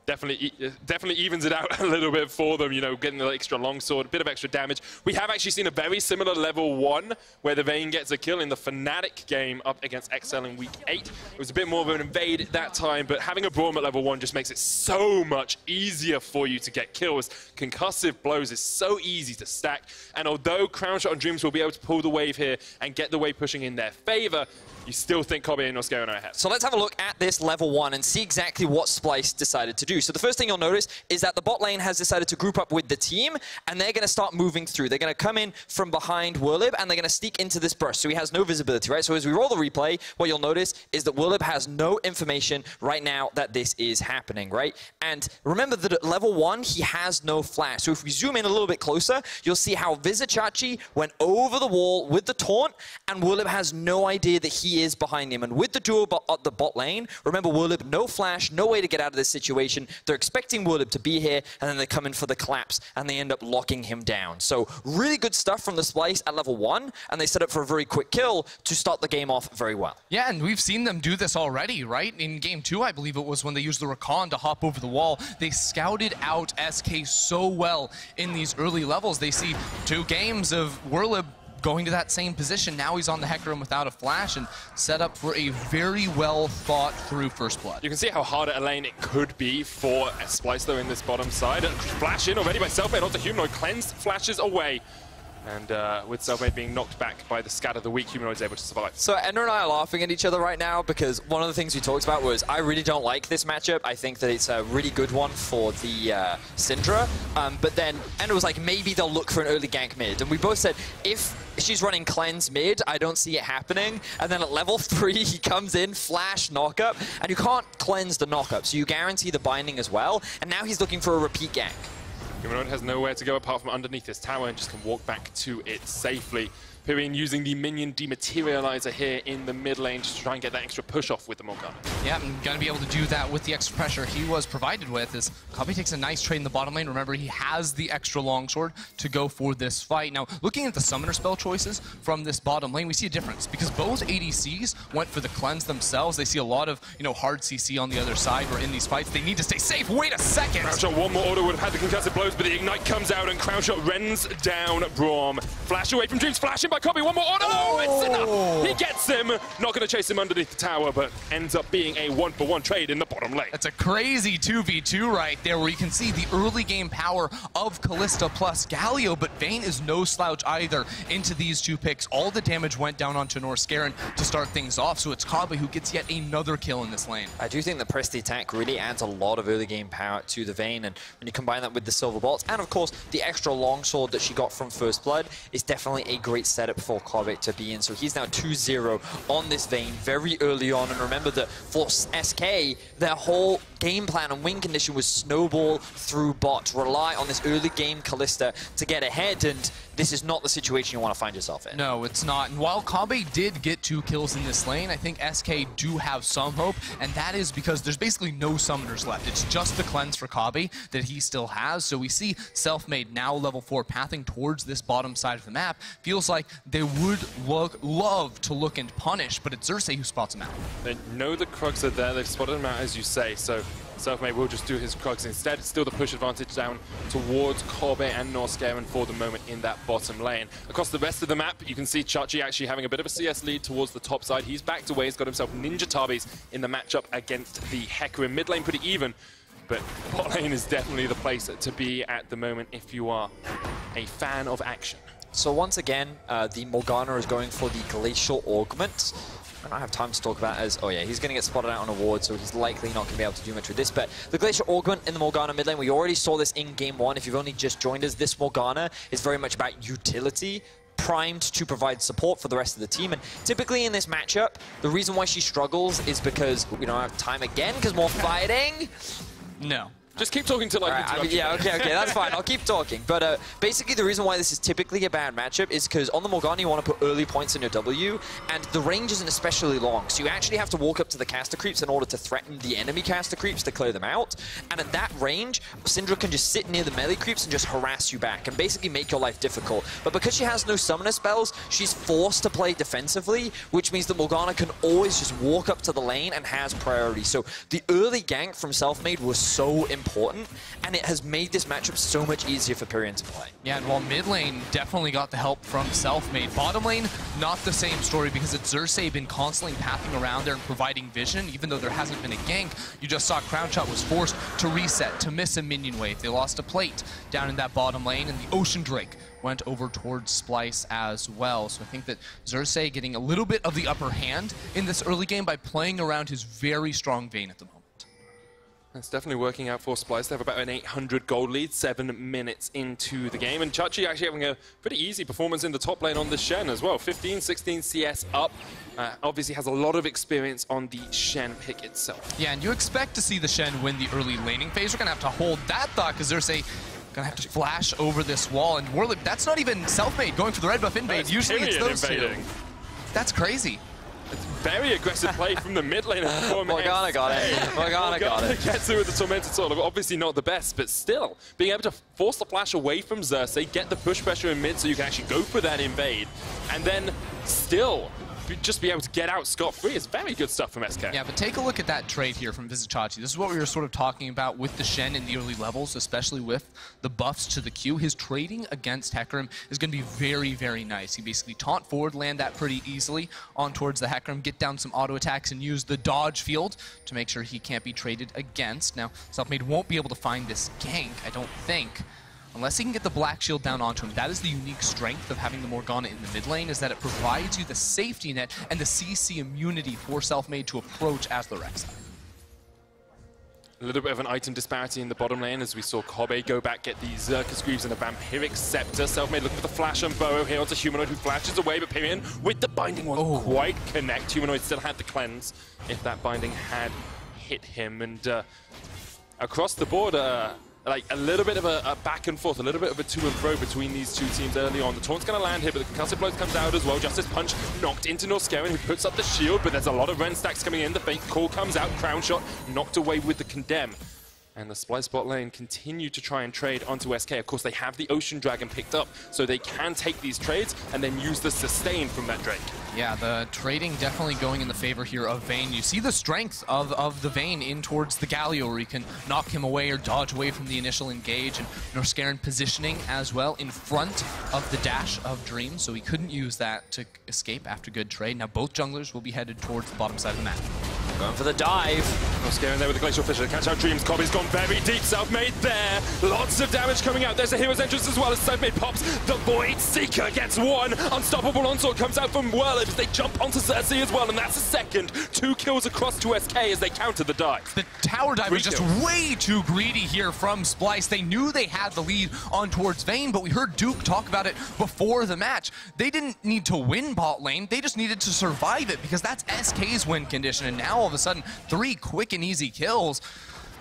S3: Definitely evens it out a little bit for them, you know, getting the extra longsword, a bit of extra damage. We have actually seen a very similar level 1 where the Vayne gets a kill in the Fnatic game up against XL in week 8. It was a bit more of an invade at that time, but having a Braum at level 1 just makes it so much easier for you to get kills. Concussive blows is so easy to stack, and although Crown Shot and Dreams will be able to pull the wave here and get the wave pushing in their favor, you still think Kobe and Noscaro are ahead.
S1: So let's have a look at this level 1 and see exactly what Splyce decided to do. So the first thing you'll notice is that the bot lane has decided to group up with the team, and they're going to start moving through. They're going to come in from behind Whirlib, and they're going to sneak into this burst. So he has no visibility, right? So as we roll the replay, what you'll notice is that Whirlib has no information right now that this is happening, right? And remember that at level 1, he has no flash. So if we zoom in a little bit closer, you'll see how Vizichachi went over the wall with the taunt, and Whirlib has no idea that he is behind him. And with the duo at the bot lane, remember Whirlib, no flash, no way to get out of this situation. They're expecting Whirlib to be here, and then they come in for the collapse, and they end up locking him down. So really good stuff from the Splyce at level 1, and they set up for a very quick kill to start the game off very well.
S2: Yeah, and we've seen them do this already, right? In game 2, I believe it was when they used the Rakan to hop over the wall. They scouted out SK so well in these early levels. They see 2 games of Whirlib going to that same position. Now he's on the Hecarim without a flash and set up for a very well thought through first blood.
S3: You can see how hard a lane it could be for Splyce though in this bottom side. Flash in already by Selfmade onto Humanoid, cleansed, flashes away. And with Selfmade being knocked back by the scat of the weak, Humanoid's able to survive.
S1: So Ender and I are laughing at each other right now because one of the things we talked about was I really don't like this matchup. I think that it's a really good one for the Syndra. But then Ender was like, maybe they'll look for an early gank mid. And we both said, if she's running cleanse mid, I don't see it happening. And then at level 3, he comes in, flash, knockup. And you can't cleanse the knockup, so you guarantee the binding as well. And now he's looking for a repeat gank.
S3: Humanoid has nowhere to go apart from underneath this tower and just can walk back to it safely. Pyrian using the minion dematerializer here in the mid lane just to try and get that extra push off with the Morgana.
S2: Yeah, and gonna be able to do that with the extra pressure he was provided with as Kabe takes a nice trade in the bottom lane. Remember, he has the extra longsword to go for this fight. Now, looking at the summoner spell choices from this bottom lane, we see a difference because both ADCs went for the cleanse themselves. They see a lot of, hard CC on the other side where in these fights they need to stay safe. Wait a second!
S3: Crownshot, one more order would have had the concussive blows, but the ignite comes out and Crownshot rends down Braum. Flash away from Dreams, flashing by Kobe, one more order! Oh, it's enough! He gets him! Not going to chase him underneath the tower, but ends up being a 1-for-1 trade in the bottom lane.
S2: That's a crazy 2v2 right there, where you can see the early game power of Kalista plus Galio, but Vayne is no slouch either into these 2 picks. All the damage went down onto Noscaro to start things off, so it's Kabe who gets yet another kill in this lane.
S1: I do think the press the attack really adds a lot of early game power to the Vayne, and when you combine that with the silver bolts, and of course the extra longsword that she got from First Blood is definitely a great setup for Kabe to be in. So he's now 2-0 on this Vayne very early on, and remember that for SK, their whole game plan and win condition was snowball through bot, rely on this early game Kalista to get ahead, and this is not the situation you want to find yourself in.
S2: No, it's not. And while Kabe did get 2 kills in this lane, I think SK do have some hope, and that is because there's basically no summoners left. It's just the cleanse for Kabe that he still has. So we see Selfmade now level 4 pathing towards this bottom side of the map. Feels like they would love to look and punish, but it's Xerxes who spots him out.
S3: They know the Krugs are there, they've spotted him out as you say, so Selfmade will just do his Krugs instead. Still the push advantage down towards Kobe and Noscaro for the moment in that bottom lane. Across the rest of the map, you can see Chachi actually having a bit of a CS lead towards the top side. He's backed away, he's got himself Ninja Tabis in the matchup against the Hecarim. Mid lane pretty even, but bot lane is definitely the place to be at the moment if you are a fan of action.
S1: So once again, the Morgana is going for the Glacial Augment. I don't have time to talk about as, oh yeah, he's going to get spotted out on a ward, so he's likely not going to be able to do much with this. But the Glacier Augment in the Morgana mid lane, we already saw this in Game 1. If you've only just joined us, this Morgana is very much about utility, primed to provide support for the rest of the team. And typically in this matchup, the reason why she struggles is because we don't have time again, because more fighting.
S2: No.
S3: Just keep talking till
S1: yeah, okay, that's fine. I'll keep talking. But basically, the reason why this is typically a bad matchup is because on the Morgana, you want to put early points in your W, and the range isn't especially long. So you actually have to walk up to the caster creeps in order to threaten the enemy caster creeps to clear them out. And at that range, Syndra can just sit near the melee creeps and just harass you back and basically make your life difficult. But because she has no summoner spells, she's forced to play defensively, which means that Morgana can always just walk up to the lane and has priority. So the early gank from Selfmade was so important, and it has made this matchup so much easier for Pyrion to play.
S2: Yeah, and while mid lane definitely got the help from Selfmade, bottom lane, not the same story because it's Xerxes been constantly pathing around there and providing vision, even though there hasn't been a gank. You just saw Crown Shot was forced to reset, to miss a minion wave. They lost a plate down in that bottom lane, and the Ocean Drake went over towards Splyce as well. So I think that Xerxes getting a little bit of the upper hand in this early game by playing around his very strong Vayne at the moment.
S3: It's definitely working out for Splyce. They have about an 800 gold lead, 7 minutes into the game. And Chachi actually having a pretty easy performance in the top lane on the Shen as well. 15, 16 CS up. Obviously has a lot of experience on the Shen pick itself.
S2: Yeah, and you expect to see the Shen win the early laning phase. We're going to have to hold that thought because there's going to have to flash over this wall. And Warlip, that's not even Selfmade going for the red buff invade. Usually it's those two. That's crazy.
S3: It's very aggressive play from the mid lane.
S1: Morgana got it. Morgana got it.
S3: Gets it with the Tormented Sword. Obviously not the best, but still, being able to force the flash away from Xerxes, get the push pressure in mid so you can actually go for that invade, and then still just be able to get out scot-free is very good stuff from SK.
S2: Yeah, but take a look at that trade here from Vizicachi. This is what we were sort of talking about with the Shen in the early levels, especially with the buffs to the Q. His trading against Hecarim is going to be very, very nice. He basically taunt forward, land that pretty easily on towards the Hecarim, get down some auto attacks, and use the dodge field to make sure he can't be traded against. Now, Selfmade won't be able to find this gank, I don't think, unless he can get the Black Shield down onto him. That is the unique strength of having the Morgana in the mid lane, is that it provides you the safety net and the CC immunity for Selfmade to approach as the Rek'Sai.
S3: A little bit of an item disparity in the bottom lane as we saw Kobe go back, get the Xerxes Greaves and a Vampiric Scepter. Selfmade looking for the flash on Burrow here onto Humanoid, who flashes away, but Pyrion with the binding won't quite connect. Humanoid still had the cleanse if that binding had hit him. And across the board, like a little bit of a back and forth, a little bit of a to and fro between these two teams early on. The taunt's going to land here, but the concussive blow comes out as well. Justice Punch knocked into Norscarin, who puts up the shield, but there's a lot of Ren stacks coming in. The fake call comes out, Crown Shot knocked away with the Condemn. And the Splyce bot lane continue to try and trade onto SK. Of course, they have the Ocean Dragon picked up, so they can take these trades and then use the sustain from that Drake.
S2: Yeah, the trading definitely going in the favor here of Vayne. You see the strength of the Vayne in towards the Galio, where you can knock him away or dodge away from the initial engage, and Norscarin positioning as well in front of the dash of Dream, so he couldn't use that to escape after good trade. Now both junglers will be headed towards the bottom side of the map.
S1: Going for the dive.
S3: Norscarin there with the Glacial Fissure. Catch out Dreams. Kobe's gone very deep. Selfmade there. Lots of damage coming out. There's a Hero's Entrance as well as Selfmade pops. The Void Seeker gets one. Unstoppable Onslaught comes out from Whirlip as they jump onto Xerxes as well, and that's a second. 2 kills across to SK as they counter the dive.
S2: The tower dive was just way too greedy here from Splyce. They knew they had the lead on towards Vayne, but we heard Duke talk about it before the match. They didn't need to win bot lane. They just needed to survive it, because that's SK's win condition, and now all of a sudden 3 quick and easy kills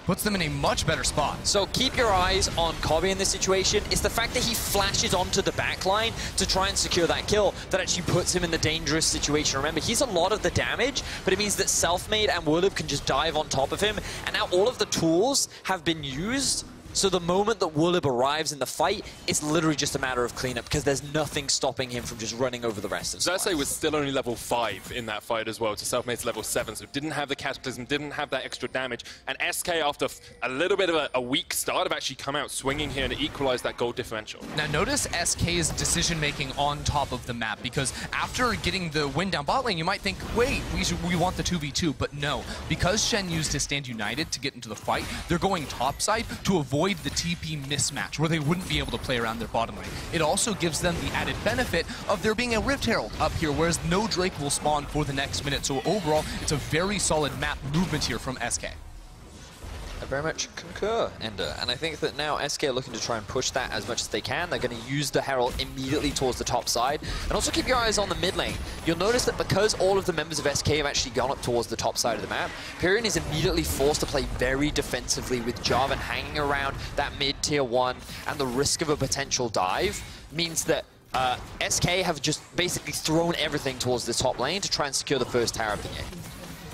S2: puts them in a much better spot.
S1: So keep your eyes on Kobe in this situation. It's the fact that he flashes onto the backline to try and secure that kill that actually puts him in the dangerous situation. Remember, he's a lot of the damage, but it means that Selfmade and Whirlip can just dive on top of him, and now all of the tools have been used. So the moment that Whirlip arrives in the fight, it's literally just a matter of cleanup, because there's nothing stopping him from just running over the rest of Splyce.
S3: Xerxes was still only level 5 in that fight as well, to Selfmade's level 7, so didn't have the Cataclysm, didn't have that extra damage. And SK, after a little bit of a weak start, have actually come out swinging here and equalized that gold differential.
S2: Now notice SK's decision-making on top of the map, because after getting the win down bot lane, you might think, wait, we want the 2v2, but no. Because Shen used his Stand United to get into the fight, they're going topside to avoid avoid the TP mismatch where they wouldn't be able to play around their bottom lane. It also gives them the added benefit of there being a Rift Herald up here, whereas no Drake will spawn for the next minute. So overall, it's a very solid map movement here from SK.
S1: I very much concur, Ender, and I think that now SK are looking to try and push that as much as they can. They're going to use the Herald immediately towards the top side, and also keep your eyes on the mid lane. You'll notice that because all of the members of SK have actually gone up towards the top side of the map, Pyrion is immediately forced to play very defensively with Jarvan hanging around that mid tier 1, and the risk of a potential dive means that SK have just basically thrown everything towards the top lane to try and secure the first tower of the game.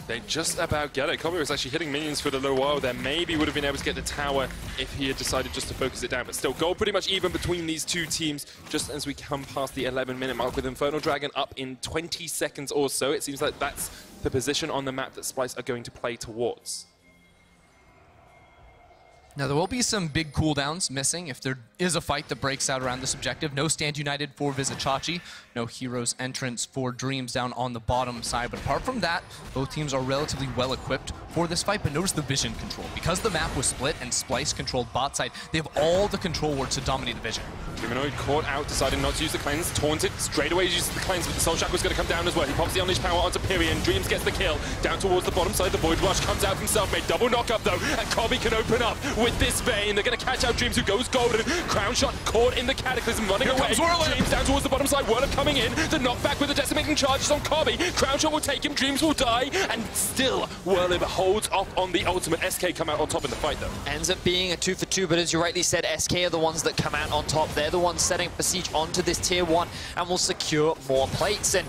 S3: They just about get it. Kobe was actually hitting minions for a little while there. Maybe would have been able to get the tower if he had decided just to focus it down. But still, goal pretty much even between these two teams just as we come past the 11-minute mark with Infernal Dragon up in 20 seconds or so. It seems like that's the position on the map that Splyce are going to play towards.
S2: Now, there will be some big cooldowns missing if there is a fight that breaks out around this objective. No Stand United for Vizichachi, no Heroes entrance for Dreams down on the bottom side. But apart from that, both teams are relatively well equipped for this fight. But notice the vision control. Because the map was split and Splyce controlled bot side, they have all the control wards to dominate the vision.
S3: Humanoid caught out, decided not to use the cleanse, taunted, straight away uses the cleanse, but the Soul Shackle is going to come down as well. He pops the Unleashed Power onto Pyrion, Dreams gets the kill, down towards the bottom side, the Void Rush comes out from self-made, double knock-up though, and Kobe can open up with this Vayne. They're going to catch out Dreams, who goes golden, Crown Shot caught in the Cataclysm, running away, Dreams down towards the bottom side, Whirlip coming in, the knockback with the decimating charges on Kobe, Crown Shot will take him, Dreams will die, and still Whirlip holds off on the ultimate. SK come out on top in the fight though.
S1: Ends up being a 2 for 2, but as you rightly said, SK are the ones that come out on top. They're the ones setting up siege onto this tier 1 and will secure more plates. And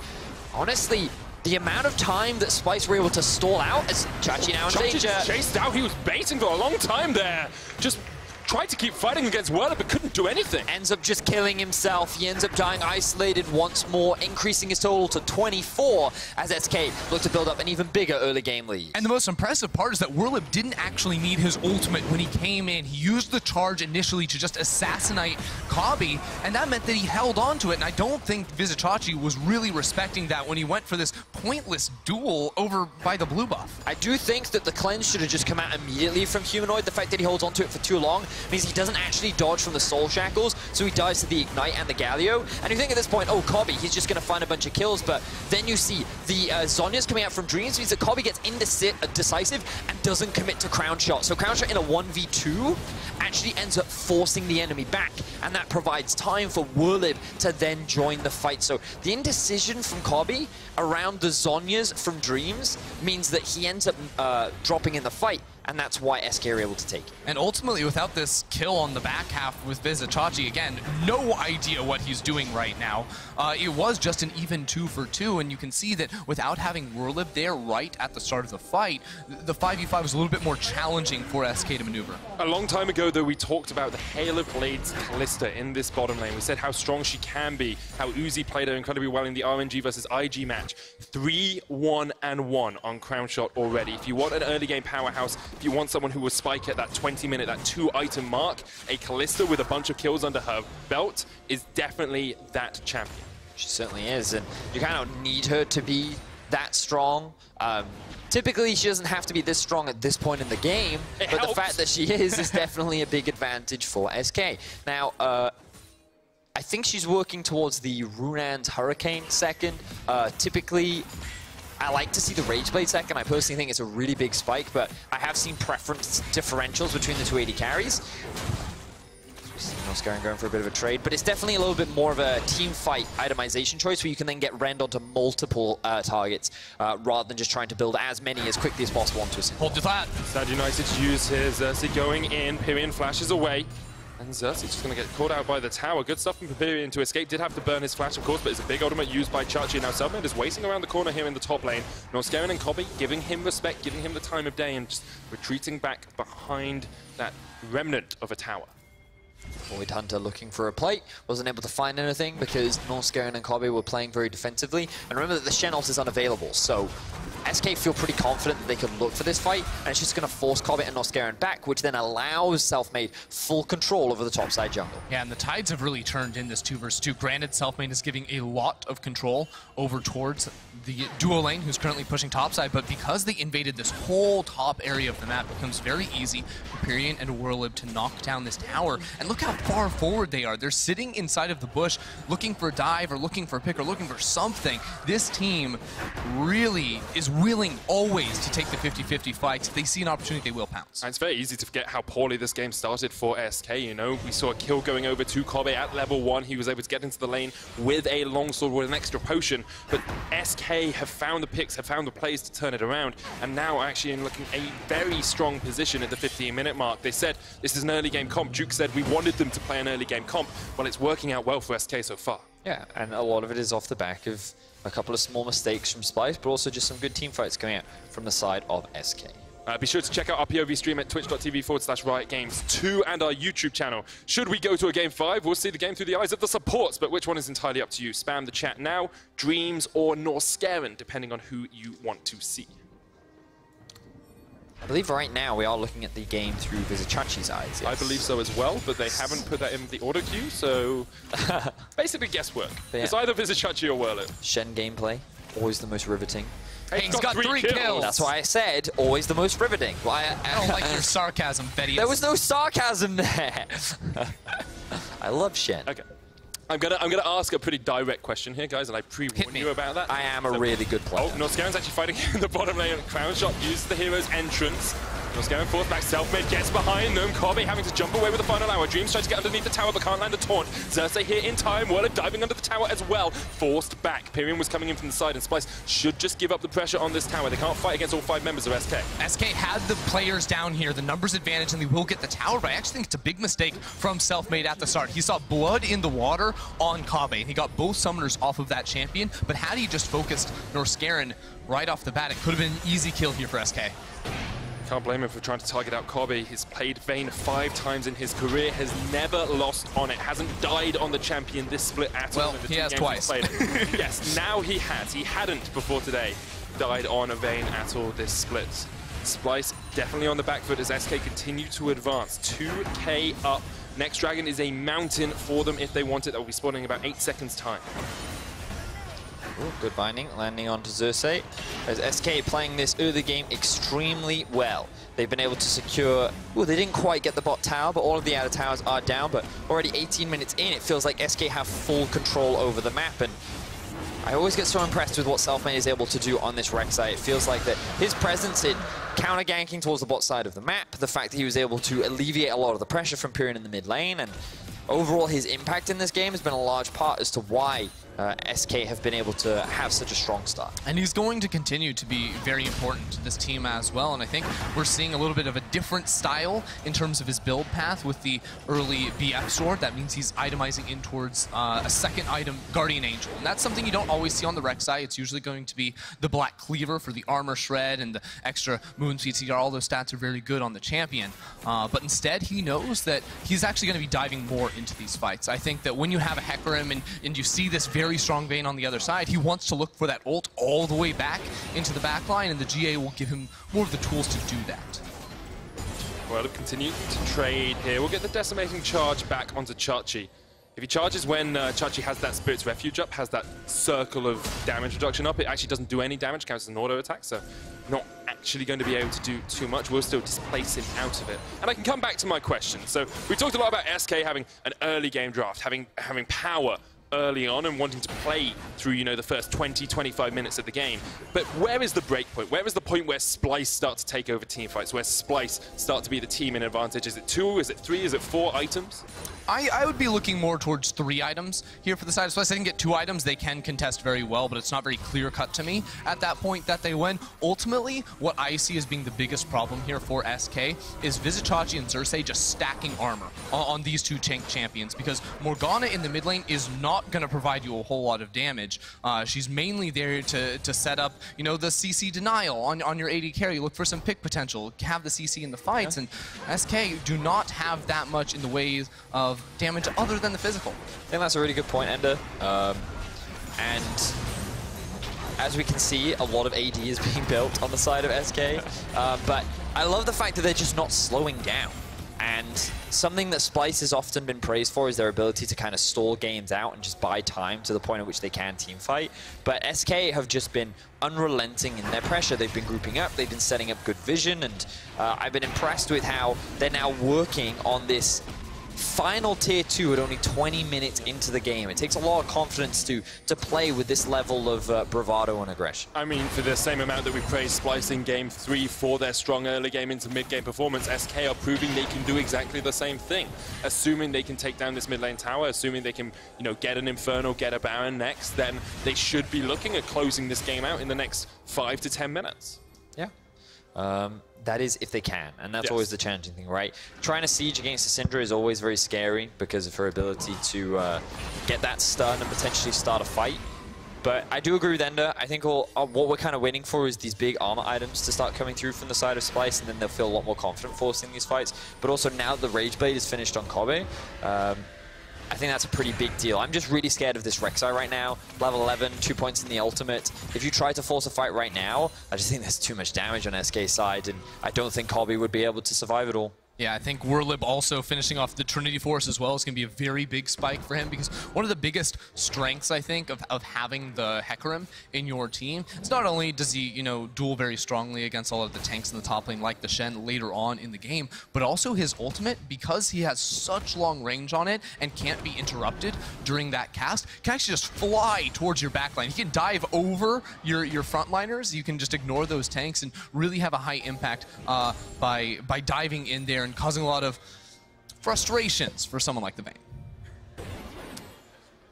S1: honestly, the amount of time that Splyce were able to stall out as Chachi now in danger.
S3: Chased out, he was baiting for a long time there. Just tried to keep fighting against Whirlip, but couldn't do anything.
S1: Ends up just killing himself. He ends up dying isolated once more, increasing his total to 24 as SK look to build up an even bigger early game lead.
S2: And the most impressive part is that Whirlip didn't actually need his ultimate when he came in. He used the charge initially to just assassinate Kobe, and that meant that he held on to it. And I don't think Vizichachi was really respecting that when he went for this pointless duel over by the blue buff.
S1: I do think that the cleanse should have just come out immediately from Humanoid. The fact that he holds onto it for too long means he doesn't actually dodge from the Soul Shackles, so he dies to the Ignite and the Galio. And you think at this point, oh, Kobe, he's just going to find a bunch of kills, but then you see the Zhonya's coming out from Dreams, means that Kobe gets indecisive and doesn't commit to Crown Shot. So Crown Shot in a 1v2 actually ends up forcing the enemy back, and that provides time for Whirlip to then join the fight. So the indecision from Kobe around the Zhonya's from Dreams means that he ends up dropping in the fight, and that's why SK are able to take it.
S2: And ultimately, without this kill on the back half with Vizichachi, again, no idea what he's doing right now. It was just an even 2 for 2, and you can see that without having Whirlip there right at the start of the fight, the 5v5 was a little bit more challenging for SK to maneuver.
S3: A long time ago, though, we talked about the Hail of Blades Kalista in this bottom lane. We said how strong she can be, how Uzi played her incredibly well in the RNG versus IG match. 3-1-1 on Crown Shot already. If you want an early game powerhouse, if you want someone who will spike at that 20-minute, that 2-item mark, a Kalista with a bunch of kills under her belt is definitely that champion.
S1: She certainly is, and you kind of need her to be that strong. Typically, she doesn't have to be this strong at this point in the game, but the fact that she is definitely a big advantage for SK. Now, I think she's working towards the Runan's Hurricane second. Typically, I like to see the Rage Blade second. I personally think it's a really big spike, but I have seen preference differentials between the 280 carries. Going for a bit of a trade, but it's definitely a little bit more of a team fight itemization choice where you can then get rend onto multiple targets rather than just trying to build as many as quickly as possible onto a single.
S2: Hold to that.
S3: Sad United use his Xerxes going in, Pyrion flashes away. And Xerxes just going to get caught out by the tower. Good stuff from Pyrion to escape. Did have to burn his flash, of course, but it's a big ultimate used by Chachi. Now Selfmade is waiting around the corner here in the top lane. Norscarin and Kobe giving him respect, giving him the time of day, and just retreating back behind that remnant of a tower.
S1: Void Hunter looking for a plate, wasn't able to find anything because Norscarin and Kobe were playing very defensively. And remember that the Shen ult is unavailable, so SK feel pretty confident that they can look for this fight, and it's just going to force Cobbett and Norscaran back, which then allows Selfmade full control over the topside jungle.
S2: Yeah, and the tides have really turned in this 2 versus 2. Granted, Selfmade is giving a lot of control over towards the duo lane, who's currently pushing topside, but because they invaded this whole top area of the map, it becomes very easy for Pyrion and Warlib to knock down this tower. And look how far forward they are. They're sitting inside of the bush, looking for a dive, or looking for a pick, or looking for something. This team really is willing always to take the 50-50 fights. If they see an opportunity, they will pounce.
S3: And it's very easy to forget how poorly this game started for SK, you know. We saw a kill going over to Kobe at level 1. He was able to get into the lane with a longsword with an extra potion, but SK have found the picks, have found the plays to turn it around, and now actually in looking a very strong position at the 15-minute mark. They said this is an early game comp. Duke said we wanted them to play an early game comp. Well, it's working out well for SK so far.
S1: Yeah, and a lot of it is off the back of a couple of small mistakes from Splyce, but also just some good team fights coming out from the side of SK.
S3: Be sure to check out our POV stream at twitch.tv/RiotGames2 and our YouTube channel. Should we go to a Game 5, we'll see the game through the eyes of the supports, but which one is entirely up to you. Spam the chat now, Dreams or Norscaran, depending on who you want to see.
S1: I believe right now we are looking at the game through Vizichachi's eyes. Yes.
S3: I believe so as well, but they haven't put that in the auto queue, so basically guesswork.
S1: Yeah.
S3: It's either Vizichachi or Warlib.
S1: Shen gameplay, always the most riveting.
S3: Hey,
S2: he's got 3 kills.
S1: That's why I said always the most riveting.
S2: I don't like your sarcasm, Betty.
S1: There was no sarcasm there. I love Shen.
S3: Okay. I'm gonna ask a pretty direct question here, guys, and I pre-warned you about that.
S1: I am a really good player.
S3: Oh, Norscaran's actually fighting in the bottom lane. Crown Shot uses the hero's entrance. Norscaran forth back, Selfmade gets behind them. Kobe having to jump away with the final hour. Dreams tries to get underneath the tower, but can't land the taunt. Xerxes here in time. Warlib diving under the tower as well. Forced back. Pyrion was coming in from the side, and Splyce should just give up the pressure on this tower. They can't fight against all 5 members of SK.
S2: SK had the players down here, the numbers advantage, and they will get the tower, but I actually think it's a big mistake from Selfmade at the start. He saw blood in the water on Kobe, and he got both summoners off of that champion, but had he just focused Norscaran right off the bat, it could have been an easy kill here for SK.
S3: Can't blame him for trying to target out Kobe. He's played Vayne 5 times in his career, has never lost on it, hasn't died on the champion this split at all.
S2: Well, he has twice.
S3: Yes, now he has. He hadn't before today died on a Vayne at all this split. Splyce definitely on the back foot as SK continue to advance. 2k up. Next Dragon is a mountain for them if they want it. That will be spawning in about 8 seconds time.
S1: Ooh, good binding, landing onto Xerxes. As SK playing this early game extremely well. They've been able to secure... Ooh, they didn't quite get the bot tower, but all of the outer towers are down. But already 18 minutes in, it feels like SK have full control over the map. And I always get so impressed with what Selfmade is able to do on this Rek'Sai. It feels like that his presence in counter-ganking towards the bot side of the map, the fact that he was able to alleviate a lot of the pressure from Pyrion in the mid lane, and overall his impact in this game has been a large part as to why SK have been able to have such a strong start.
S2: And he's going to continue to be very important to this team as well, and I think we're seeing a little bit of a different style in terms of his build path with the early BF sword. That means he's itemizing in towards a second item, Guardian Angel, and that's something you don't always see on the Rek'Sai. It's usually going to be the Black Cleaver for the armor shred and the extra moon speed CR. All those stats are very good on the champion, but instead he knows that he's actually going to be diving more into these fights. I think that when you have a Hecarim and you see this very strong Vayne on the other side, he wants to look for that ult all the way back into the back line, and the GA will give him more of the tools to do that.
S3: Well, continue to trade here. We'll get the decimating charge back onto Chachi. If he charges when Chachi has that Spirit's Refuge up, has that circle of damage reduction up, it actually doesn't do any damage, counts as an auto attack, so not actually going to be able to do too much. We'll still displace him out of it. And I can come back to my question. So we talked a lot about SK having an early game draft, having power early on and wanting to play through, you know, the first 20, 25 minutes of the game. But where is the break point? Where is the point where Splyce start to take over team fights, where Splyce start to be the team in advantage? Is it 2? Is it 3? Is it 4 items?
S2: I would be looking more towards 3 items here for the side of Splyce. I didn't get 2 items. They can contest very well, but it's not very clear-cut to me at that point that they win. Ultimately, what I see as being the biggest problem here for SK is Vizichachi and Xerxes just stacking armor on these 2 tank champions, because Morgana in the mid lane is not going to provide you a whole lot of damage. She's mainly there to set up, you know, the CC denial on your AD carry, look for some pick potential, have the CC in the fights, and SK do not have that much in the ways of damage other than the physical.
S1: I think that's a really good point, Ender. And as we can see, a lot of AD is being built on the side of SK. But I love the fact that they're just not slowing down. And something that Splyce has often been praised for is their ability to kind of stall games out and just buy time to the point at which they can team fight. But SK have just been unrelenting in their pressure. They've been grouping up, they've been setting up good vision, and I've been impressed with how they're now working on this final tier 2 at only 20 minutes into the game. It takes a lot of confidence to play with this level of bravado and aggression.
S3: I mean, for the same amount that we praised Splyce in Game 3 for their strong early game into mid-game performance, SK are proving they can do exactly the same thing. Assuming they can take down this mid lane tower, assuming they can, you know, get an Inferno, get a Baron next, then they should be looking at closing this game out in the next 5 to 10 minutes.
S1: Yeah. That is if they can, and that's always the challenging thing, right? Trying to siege against the Syndra is always very scary because of her ability to get that stun and potentially start a fight. But I do agree with Ender. I think what we're kind of waiting for is these big armor items to start coming through from the side of Splyce, and then they'll feel a lot more confident forcing these fights. But also now that the Rage Blade is finished on Kobe, I think that's a pretty big deal. I'm just really scared of this Rek'Sai right now. Level 11, 2 points in the ultimate. If you try to force a fight right now, I just think there's too much damage on SK's side, and I don't think Kobe would be able to survive it all.
S2: Yeah, I think Werlib also finishing off the Trinity Force as well is going to be a very big spike for him, because one of the biggest strengths, I think, of having the Hecarim in your team is not only does he, you know, duel very strongly against all of the tanks in the top lane like the Shen later on in the game, but also his ultimate, because he has such long range on it and can't be interrupted during that cast, can actually just fly towards your backline. He can dive over your frontliners. You can just ignore those tanks and really have a high impact by diving in there and causing a lot of frustrations for someone like the Vayne.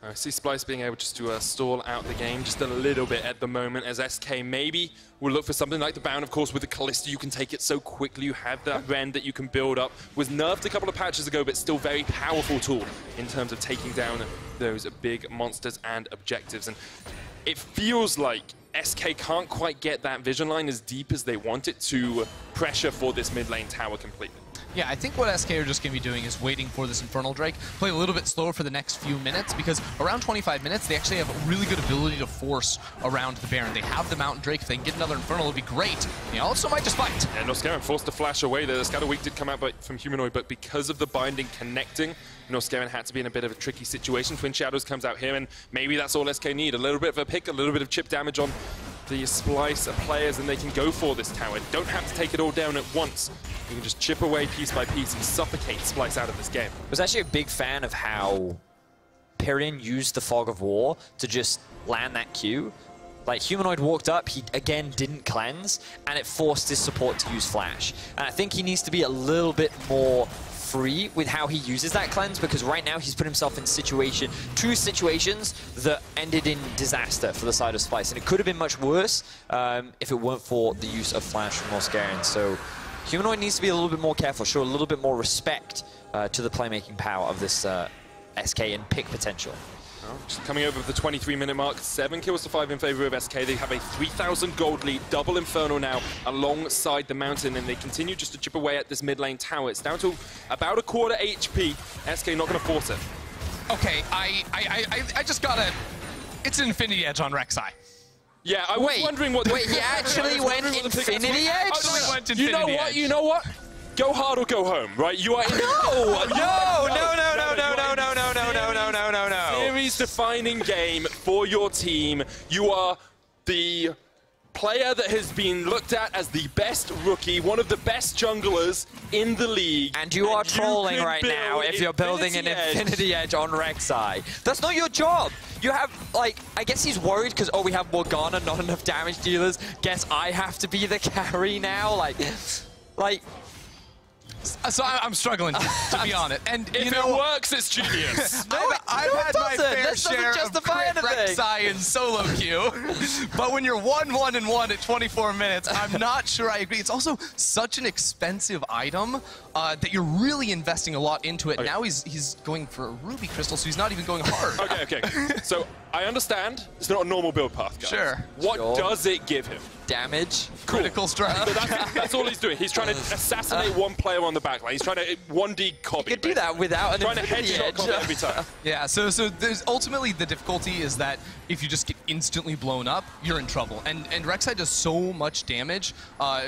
S3: I see Splyce being able just to stall out the game just a little bit at the moment, as SK maybe will look for something like the Baron. Of course, with the Kalista, you can take it so quickly. You have that rend that you can build up. Was nerfed a couple of patches ago, but still very powerful tool in terms of taking down those big monsters and objectives. And it feels like SK can't quite get that vision line as deep as they want it to pressure for this mid lane tower completely.
S2: Yeah, I think what SK are just going to be doing is waiting for this Infernal Drake, play a little bit slower for the next few minutes, because around 25 minutes, they actually have a really good ability to force around the Baron. They have the Mountain Drake. If they can get another Infernal, it'll be great. They also might just fight.
S3: And Noskaran forced to flash away there. The Scatter Weak did come out from Humanoid, but because of the binding connecting, Noskaran had to be in a bit of a tricky situation. Twin Shadows comes out here, and maybe that's all SK need. A little bit of a pick, a little bit of chip damage on the Splyce players, and they can go for this tower. Don't have to take it all down at once. You can just chip away piece by piece and suffocate Splyce out of this game.
S1: I was actually a big fan of how Pyrion used the Fog of War to just land that Q. Like, Humanoid walked up, he again didn't cleanse, and it forced his support to use Flash. And I think he needs to be a little bit more free with how he uses that cleanse, because right now he's put himself in two situations that ended in disaster for the side of Splyce, and it could have been much worse if it weren't for the use of Flash from Noskaran. So Humanoid needs to be a little bit more careful, show a little bit more respect to the playmaking power of this SK and pick potential.
S3: Just coming over the 23-minute mark, 7 kills to 5 in favor of SK. They have a 3,000 gold lead, double Inferno now alongside the Mountain, and they continue just to chip away at this mid lane tower. It's down to about a quarter HP. SK not going to force it.
S2: Okay, I just gotta... It's an Infinity Edge on Rek'Sai.
S3: Yeah, I was wondering what...
S1: Wait, he actually went Infinity Edge?
S3: You know what? Go hard or go home, right? You are in
S1: no.
S3: series-defining game for your team. You are the player that has been looked at as the best rookie, one of the best junglers in the league.
S1: And you are trolling right now if you're building an Infinity Edge on Rek'Sai. That's not your job. You have, like, I guess he's worried because, oh, we have Morgana, not enough damage dealers. Guess I have to be the carry now? Like...
S2: So I'm struggling, to be honest. And
S3: if it works, it's genius.
S2: I've had my fair share of Rek'Sai in solo queue, but when you're 1-1-1 at 24 minutes, I'm not sure I agree. It's also such an expensive item that you're really investing a lot into it. Okay. Now he's going for a Ruby Crystal, so he's not even going hard.
S3: Okay. So I understand it's not a normal build path, guys.
S2: Sure.
S3: What
S1: Sure.
S3: does it give him?
S1: Damage.
S2: Critical strike.
S3: So that's all he's doing. He's trying to assassinate one player on the back line. He's trying to 1D copy.
S1: You could do that without an
S3: Trying to
S1: infinity
S3: headshot
S1: edge.
S3: copy every time.
S2: Yeah, so there's ultimately the difficulty is that if you just get instantly blown up, you're in trouble. And Rek'Sai does so much damage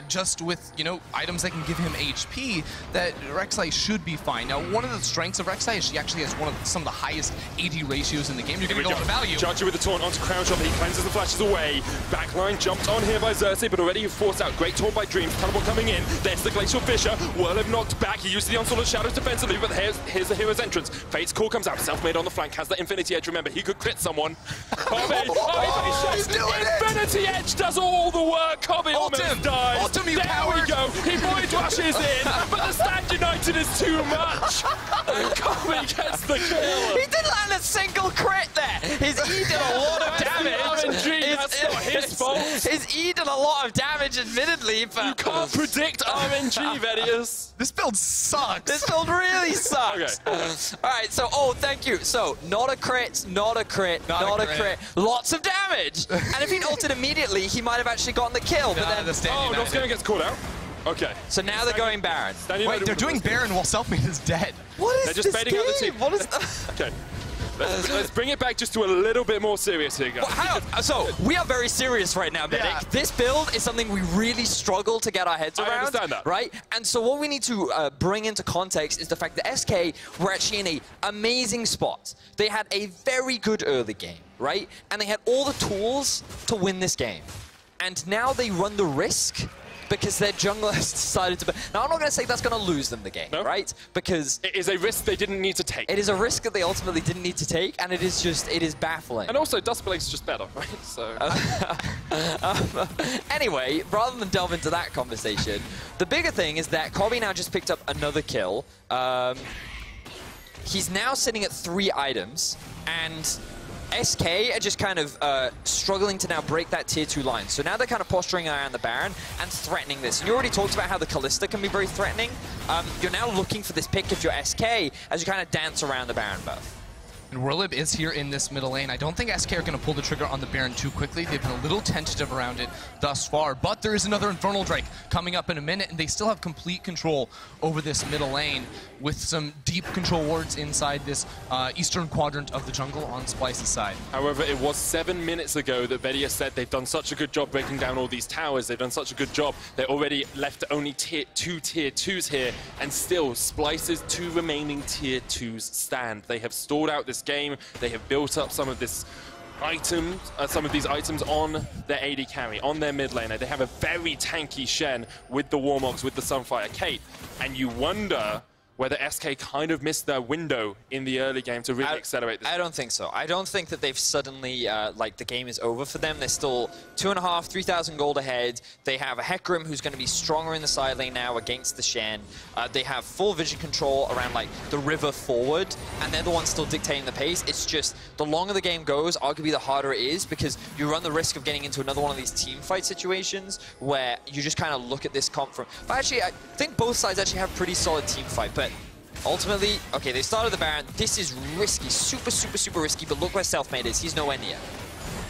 S2: just with, you know, items that can give him HP that Rek'Sai should be fine. Now, one of the strengths of Rek'Sai is she actually has some of the highest AD ratios in the game. You're going to go on value.
S3: Chachi with the taunt onto Crown Shot, but he cleanses the flashes away. Backline jumped on here by Xerxes, but already forced out. Great taunt by Dreams. Teleport coming in. There's the Glacial Fissure. Whirlib knocked back. He used the Onslaught of Shadows defensively, but here's the hero's entrance. Fate's Call comes out. Self-made on the flank. Has that Infinity Edge. Remember, he could crit someone. Kobe.
S2: He's doing it!
S3: Infinity Edge does all the work. Kobe almost dies.
S2: Ultim, you
S3: there
S2: coward!
S3: we go. He void rushes in, but the Stand United is too much. And Kobe gets the kill.
S1: He didn't land a single crit there. His E did a lot of damage.
S3: RNG, that's not his fault.
S1: His E did a lot of damage, admittedly, but
S3: You can't predict RNG, Vedius.
S2: This build sucks.
S1: this build really sucks.
S3: Okay.
S1: All right, so, thank you. So, not a crit, not a crit, not a crit. Lots of damage. And if he'd ulted immediately, he might have actually gotten the kill. But then,
S2: the Stand
S3: Oh,
S2: United.
S3: Noxgame gets called out. Okay.
S1: so now they're going Baron.
S2: Wait, they're doing Baron while Selfmade is dead.
S1: What is
S3: They're just
S1: this
S3: baiting out the
S1: game?
S3: team.
S1: What is...
S3: Okay. Let's bring it back just to a little bit more serious here, guys.
S1: So, we are very serious right now, Medic.
S2: Yeah.
S1: This build is something we really struggle to get our heads around.
S3: I understand that.
S1: Right? And so what we need to bring into context is the fact that SK were actually in an amazing spot. They had a very good early game, right? And they had all the tools to win this game. And now they run the risk because their jungler has decided to... Now, I'm not going to say that's going to lose them the game, right? Because...
S3: It is a risk they didn't need to take.
S1: It is a risk that they ultimately didn't need to take, and it is baffling.
S3: And also, Duskblade's just better, right? So...
S1: Anyway, rather than delve into that conversation, the bigger thing is that Kobe now just picked up another kill. He's now sitting at 3 items, and SK are just kind of struggling to now break that tier 2 line. So now they're kind of posturing around the Baron and threatening this. And you already talked about how the Kalista can be very threatening. You're now looking for this pick if you're SK as you kind of dance around the Baron buff.
S2: And Whirlib is here in this middle lane. I don't think SK are going to pull the trigger on the Baron too quickly. They've been a little tentative around it thus far, but there is another Infernal Drake coming up in a minute, and they still have complete control over this middle lane with some deep control wards inside this eastern quadrant of the jungle on Splyce's side.
S3: However, it was 7 minutes ago that Vedia said they've done such a good job breaking down all these towers. They've done such a good job. They already left only tier 2s here, and still Splyce's 2 remaining tier 2s stand. They have stalled out this game. They have built up some of these items on their AD carry, on their mid laner. They have a very tanky Shen with the Warmogs, with the Sunfire Kate, and you wonder whether SK kind of missed their window in the early game to really accelerate this.
S1: I don't think so. I don't think that they've suddenly, like, the game is over for them. They're still 2,500, 3,000 gold ahead. They have a Hecarim who's going to be stronger in the side lane now against the Shen. They have full vision control around, like, the river forward, and they're the ones still dictating the pace. It's just, the longer the game goes, arguably the harder it is, because you run the risk of getting into another one of these team fight situations where you just kind of look at this comp from... But actually, I think both sides actually have pretty solid team fight, but ultimately, okay, they started the Baron. This is risky, super, super, super risky, but look where Selfmade is. He's nowhere near.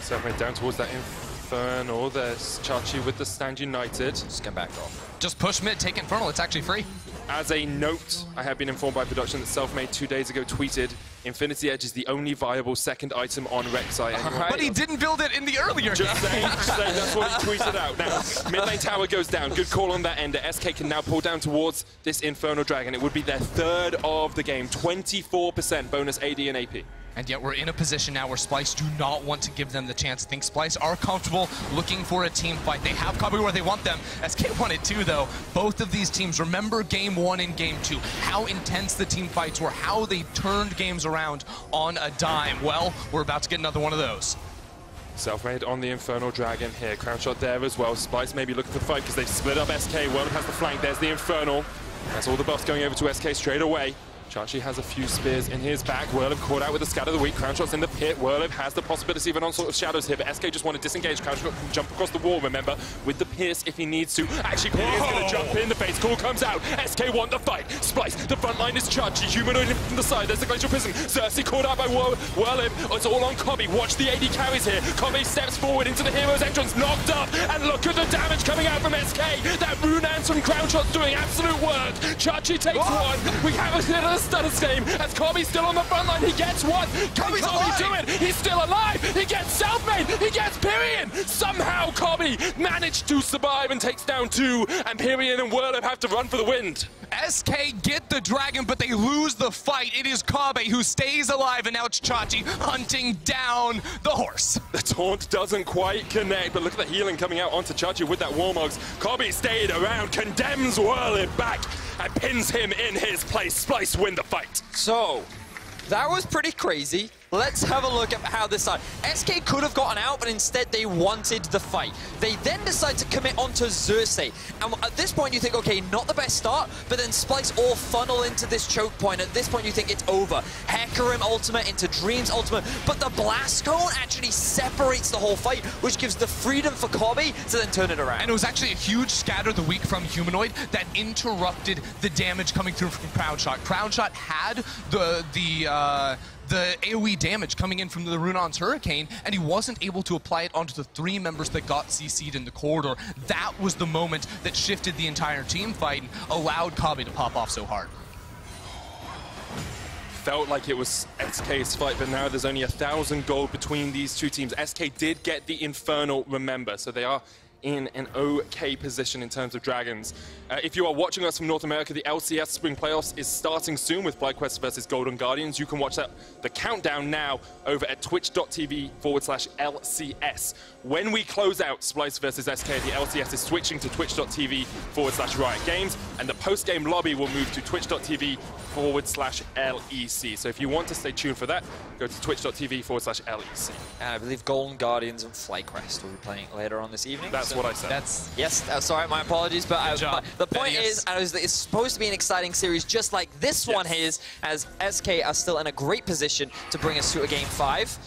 S3: Selfmade down towards that Infernal. There's Chachi with the Stand United.
S1: Just come back off.
S2: Just push mid, take Infernal. It's actually free.
S3: As a note, I have been informed by production that Selfmade 2 days ago tweeted, Infinity Edge is the only viable second item on Rek'Sai.
S2: But he didn't build it in the earlier
S3: Just saying, that's what he tweeted out. Now, mid lane tower goes down. Good call on that end. SK can now pull down towards this Infernal Dragon. It would be their 3rd of the game. 24% bonus AD and AP.
S2: And yet we're in a position now where Splyce do not want to give them the chance. I think Splyce are comfortable looking for a team fight. They have Kabi where they want them. SK wanted too, though. Both of these teams, remember game 1 and game 2, how intense the team fights were, how they turned games around on a dime. Well, we're about to get another one of those.
S3: Selfmade on the Infernal Dragon here. Crown Shot there as well. Splyce may be looking for the fight because they've split up SK. World has the flank. There's the Infernal. That's all the buffs going over to SK straight away. Chachi has a few spears in his back. Whirlib caught out with the scatter of the weak. Crownshot's in the pit. Whirlib has the possibility of an onslaught of shadows here, but SK just want to disengage. Crownshot can jump across the wall, remember, with the pierce if he needs to. Actually, Pierce is going to jump in. The face call comes out. SK want the fight. Splyce, the front line is Chachi. Humanoid from the side. There's the Glacial Prison. Xerxes caught out by Whirlib. It's all on Kobbe. Watch the AD carries here. Kobbe steps forward into the hero's entrance, knocked up, and look at the damage coming out from SK. That Runance from Crownshot's doing absolute work. Chachi takes one. We have a little status game as Kobbe's still on the front line. He gets one. Can Kobbe do it? He's still alive. He gets self-made. He gets Pyrion. Somehow Kobbe managed to survive and takes down two, and Pyrion and Whirlib have to run for the wind.
S2: SK get the dragon, but they lose the fight. It is Kobbe who stays alive, and now it's Chachi hunting down the horse.
S3: The taunt doesn't quite connect, but look at the healing coming out onto Chachi with that Warmogs. Kobbe stayed around, condemns Whirlib back, and pins him in his place. Splyce win the fight.
S1: So, that was pretty crazy. Let's have a look at how this side. SK could have gotten out, but instead they wanted the fight. They then decide to commit onto Xerxes. And at this point you think, okay, not the best start, but then Splyce all funnel into this choke point. At this point you think it's over. Hecarim ultimate into Dreams ultimate, but the Blast Cone actually separates the whole fight, which gives the freedom for Kobbe to then turn it around.
S2: And it was actually a huge scatter the weak from Humanoid that interrupted the damage coming through from Crownshot. Crownshot had the AoE damage coming in from the Runon's Hurricane, and he wasn't able to apply it onto the three members that got CC'd in the corridor. That was the moment that shifted the entire team fight and allowed Kobbe to pop off so hard.
S3: Felt like it was SK's fight, but now there's only 1,000 gold between these two teams. SK did get the Infernal, remember, so they are in an okay position in terms of Dragons. If you are watching us from North America, the LCS Spring Playoffs is starting soon with FlyQuest versus Golden Guardians. You can watch that, the countdown now, over at twitch.tv/LCS. When we close out Splyce versus SK, the LCS is switching to twitch.tv/Riot Games, and the post-game lobby will move to twitch.tv/LEC. So if you want to stay tuned for that, go to twitch.tv/LEC.
S1: I believe Golden Guardians and FlyQuest will be playing later on this evening.
S3: That's what I said.
S1: Yes, that's all right, my apologies, but the point is, it's supposed to be an exciting series just like this one is, as SK are still in a great position to bring us to a Game 5.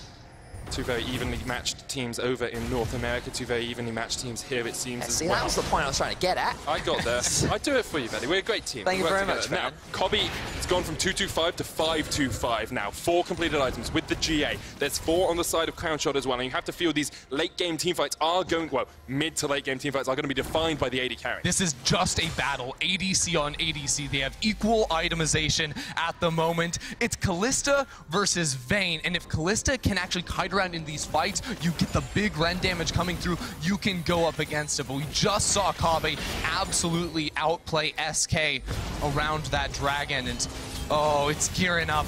S3: Two very evenly matched teams over in North America, two very evenly matched teams here, it seems, as
S1: See,
S3: well.
S1: that was the point I was trying to get at.
S3: I got there. I do it for you, Veddy. We're a great team.
S1: Thank you very much,
S3: Now,
S1: man.
S3: Kobbe has gone from 225 to 525 now. 4 completed items with the GA. There's 4 on the side of Crownshot as well, and you have to feel these late-game teamfights are going, well, mid to late-game teamfights are going to be defined by the AD carry.
S2: This is just a battle, ADC on ADC. They have equal itemization at the moment. It's Kalista versus Vayne, and if Kalista can actually kite around in these fights, you get the big Ren damage coming through, you can go up against it. But we just saw Kobbe absolutely outplay SK around that dragon, and oh, it's gearing up.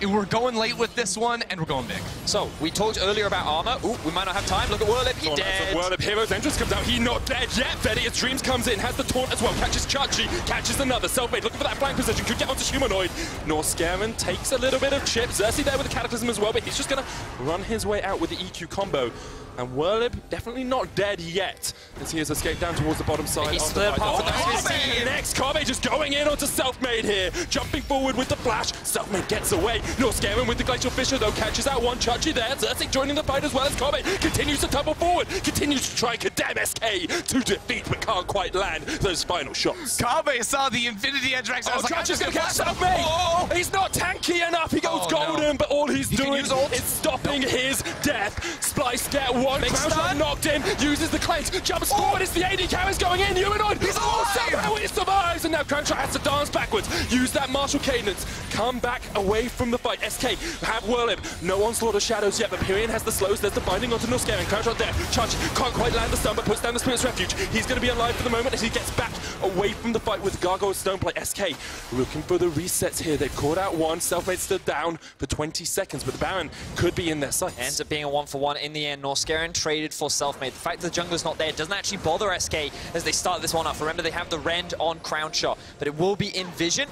S2: We're going late with this one, and we're going big.
S1: So, we talked earlier about armor. Ooh, we might not have time. Look at Whirlib, he dead.
S3: Whirlib, Hero's entrance comes out. He's not dead yet. Veddy, as Dreams comes in, has the taunt as well. Catches Chachi, catches another. Self-made, looking for that flank position. Could get onto Humanoid. Norskeren takes a little bit of chip. Xerxes there with the Cataclysm as well, but he's just going to run his way out with the EQ combo. And Whirlib definitely not dead yet, as he has escaped down towards the bottom side.
S1: He's split apart from the
S3: Kobbe! Next, Kobbe just going in onto Self-made here. Jumping forward with the flash. Self-made gets away. Norskeren with the Glacial Fissure, though, catches out one. Chachi there. Xerxes joining the fight as well as Kobbe continues to tumble forward. Continues to try and condemn SK to defeat, but can't quite land those final shots.
S2: Kobbe saw the Infinity Edge Rex.
S3: Chachi's going to catch Self-made. Oh, he's not tanky enough. He goes golden, but all he's doing is stopping his death. Splyce get one. Crownshot knocked in, uses the cleanse, jumps forward, it's the AD carries going in, Humanoid, somehow it survives, and now Crownshot has to dance backwards, use that martial cadence, come back away from the fight. SK have Whirlib, no onslaught of shadows yet, but Pyrion has the slows, there's the binding onto Norskeren. Crownshot there, Chachi can't quite land the stun, but puts down the Spirit's Refuge. He's going to be alive for the moment as he gets back away from the fight with Gargoyle Stoneplay. SK looking for the resets here, they've caught out one, Self-made stood down for 20 seconds, but the Baron could be in their sights.
S1: Ends up being a 1-for-1 in the end. Norskeren traded for Self-made. The fact that the jungler's not there doesn't actually bother SK as they start this one off. Remember, they have the Rend on Crownshot, but it will be in vision.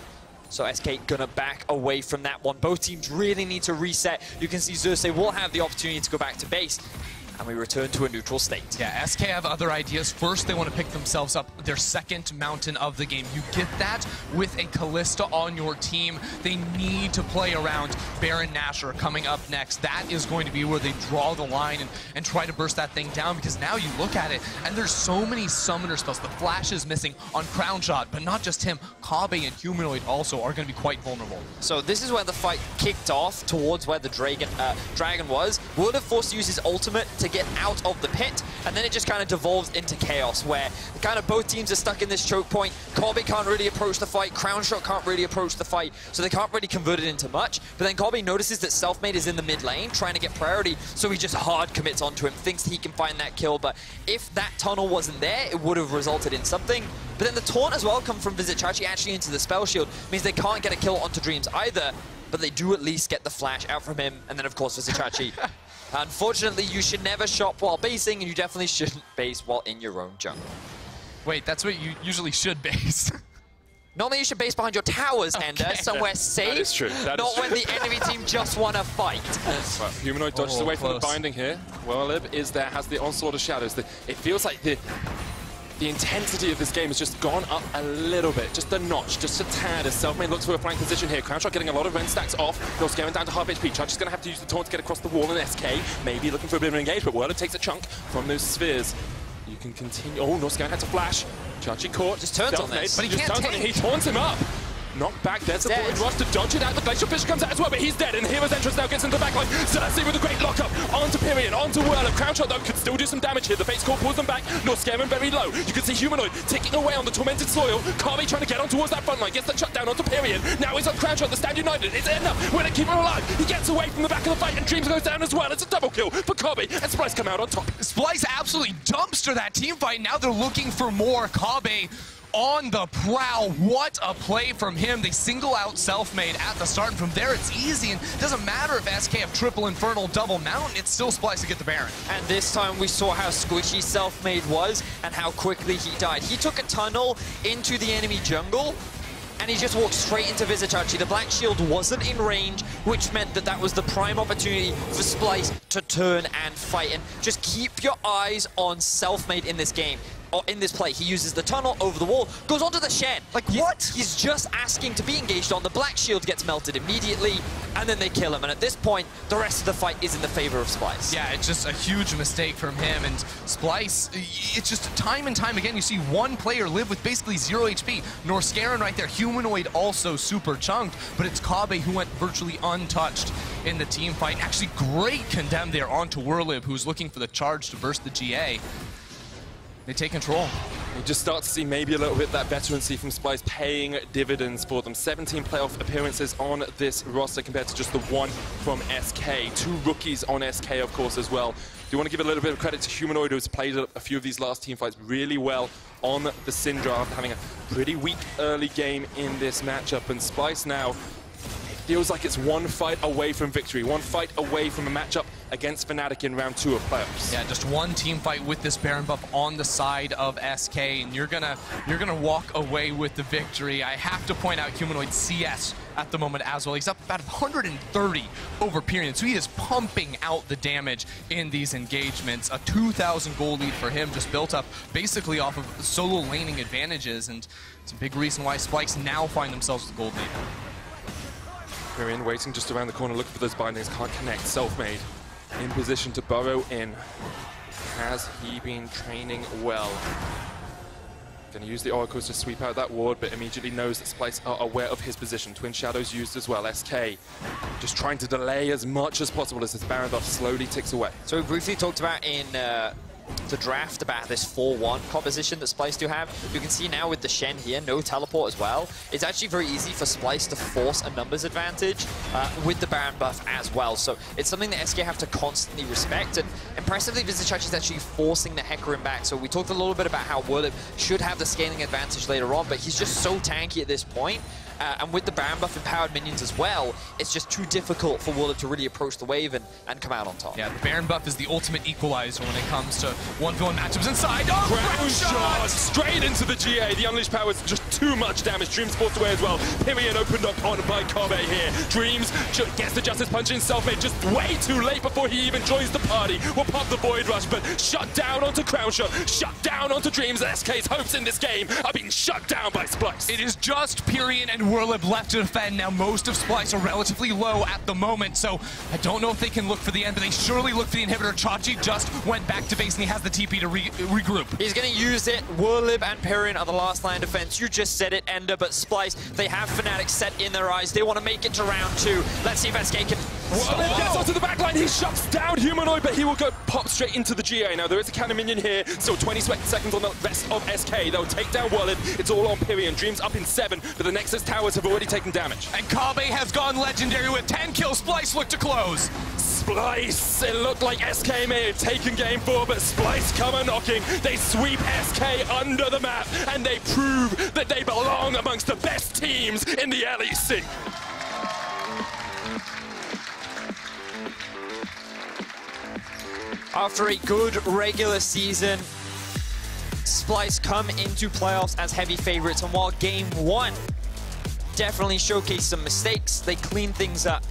S1: So SK gonna back away from that one. Both teams really need to reset. You can see Xerxes will have the opportunity to go back to base. and we return to a neutral state.
S2: Yeah, SK have other ideas. First, they want to pick themselves up their second mountain of the game. You get that with a Kalista on your team. They need to play around Baron Nashor coming up next. That is going to be where they draw the line and try to burst that thing down, because now you look at it and there's so many summoner spells. The Flash is missing on Crown Shot, but not just him. Kabe and Humanoid also are going to be quite vulnerable.
S1: So this is where the fight kicked off towards where the dragon was. Would have forced to use his ultimate to get out of the pit, and then it just kind of devolves into chaos where kind of both teams are stuck in this choke point. Kabe can't really approach the fight. Crown Shot can't really approach the fight, so they can't really convert it into much. But then Kabe notices that Selfmade is in the mid lane trying to get priority, so he just hard commits onto him, thinks he can find that kill. But if that tunnel wasn't there, it would have resulted in something. But then the taunt as well come from Vizicachi actually into the spell shield, means they can't get a kill onto Dreams either, but they do at least get the flash out from him. And then of course Vizicachi. Unfortunately, you should never shop while basing, and you definitely shouldn't base while in your own jungle.
S2: Wait, that's what you usually should base.
S1: Normally you should base behind your towers, Ender, somewhere safe.
S3: That is true.
S1: Not when the enemy team just want to fight.
S3: Well, Humanoid dodges away from the binding here. Warlib is there, has the onslaught of shadows. It feels like the intensity of this game has just gone up a little bit, just a notch, just a tad, as Selfmade looks for a flank position here. Crown Shot getting a lot of Ren stacks off. They're going down to half HP. Chudge is going to have to use the taunt to get across the wall, and SK maybe looking for a bit of an engage, but Warlib takes a chunk from those spheres. You can continue. Oh, Norscan had to flash. Chachi caught.
S1: Just turns on this.
S2: But he can't take.
S3: He taunts him up. Knocked back, there's a forward rush to dodge it out. The Glacial Fish comes out as well, but he's dead. And Hero's entrance now gets into the backline. Cersei with a great lockup. Onto Pyrian, onto Whirler. Crown Shot, though, could still do some damage here. The Fate's Call pulls them back. Norscaring very low. You can see Humanoid ticking away on the Tormented Soil. Kabe trying to get on towards that front line. Gets the shutdown onto Pyrian. Now he's on Crown Shot. The Stand United. It's enough. We're going to keep him alive. He gets away from the back of the fight, and Dreams goes down as well. It's a double kill for Kabe, and Splyce come out on top.
S2: Splyce absolutely dumpster that team fight. Now they're looking for more. Kabe on the prowl. What a play from him. They single out Selfmade at the start, and from there it's easy, and it doesn't matter if SK have triple Infernal, double Mountain, it's still Splyce to get the Baron.
S1: And this time we saw how squishy Selfmade was and how quickly he died. He took a tunnel into the enemy jungle, and he just walked straight into Vizicachi. The Black Shield wasn't in range, which meant that that was the prime opportunity for Splyce to turn and fight. And just keep your eyes on Selfmade in this game. Or in this play, he uses the tunnel over the wall, goes onto the Shen. Like, what? He's just asking to be engaged on. The Black Shield gets melted immediately, and then they kill him. And at this point, the rest of the fight is in the favor of Splyce.
S2: Yeah, it's just a huge mistake from him. And Splyce, it's just time and time again, you see one player live with basically 0 HP. Norscarin right there. Humanoid also super chunked, but it's Kabe who went virtually untouched in the team fight. Actually, great condemn there onto Warlib, who's looking for the charge to burst the GA. They take control.
S3: We just start to see maybe a little bit that veterancy from Splyce paying dividends for them. 17 playoff appearances on this roster compared to just the one from SK. 2 rookies on SK, of course, as well. Do you want to give a little bit of credit to Humanoid, who's played a few of these last team fights really well on the Syndra after having a pretty weak early game in this matchup. And Splyce now, feels like it's one fight away from victory, one fight away from a matchup against Fnatic in round 2 of playoffs.
S2: Yeah, just one team fight with this Baron buff on the side of SK, and you're gonna walk away with the victory. I have to point out Humanoid CS at the moment as well. He's up about 130 over Pyrian, so he is pumping out the damage in these engagements. A 2,000 gold lead for him, just built up basically off of solo laning advantages, and it's a big reason why Splyce now find themselves with the gold lead.
S3: Pyrian waiting just around the corner, looking for those bindings, can't connect. Selfmade in position to burrow in. Has he been training well? Going to use the oracles to sweep out that ward, but immediately knows that Splyce are aware of his position. Twin Shadows used as well. SK just trying to delay as much as possible as this Baron buff slowly ticks away.
S1: So we briefly talked about in the draft about this 4-1 composition that Splyce do have. You can see now with the Shen here, no teleport as well. It's actually very easy for Splyce to force a numbers advantage with the Baron buff as well. So it's something that SK have to constantly respect. And impressively, Vizicachi is actually forcing the Hecarim back. So we talked a little bit about how Warlib should have the scaling advantage later on, but he's just so tanky at this point. and with the Baron buff and powered minions as well, it's just too difficult for Warlord to really approach the wave and come out on top.
S2: Yeah, the Baron buff is the ultimate equalizer when it comes to 1v1 matchups inside. Oh,
S3: Ground shot! Straight into the GA. The Unleashed power is just too much damage. Dreams forced away as well. Pyrion opened up on by Kobe here. Dreams gets the Justice Punch in Selfmade just way too late before he even joins the party. Will pop the Void Rush, but shut down onto Crown Shot, shut down onto Dreams. SK's hopes in this game are being shut down by Splyce.
S2: It is just Pyrion and Warlib left to defend. Now most of Splyce are relatively low at the moment, so I don't know if they can look for the end, but they surely look for the inhibitor. Chachi just went back to base and he has the TP to regroup.
S1: He's going to use it. Warlib and Pyrion are the last line defense. You just said it, Ender, but Splyce, they have Fnatic set in their eyes. They want to make it to round 2. Let's see if SK can...
S3: Whoa. Gets onto the backline, he shuts down Humanoid, but he will go pop straight into the GA. Now there is a counter minion here, so 20 seconds on the rest of SK. They'll take down Warlib. It's all on Pyrion. Dreams up in 7, but the Nexus towers have already taken damage.
S2: And Kabe has gone legendary with 10 kills. Splyce look to close.
S3: Splyce, it looked like SK may have taken game 4, but Splyce come a-knocking. They sweep SK under the map, and they prove that they belong amongst the best teams in the LEC.
S1: After a good regular season, Splyce come into playoffs as heavy favorites, and while game 1 definitely showcased some mistakes, they cleaned things up.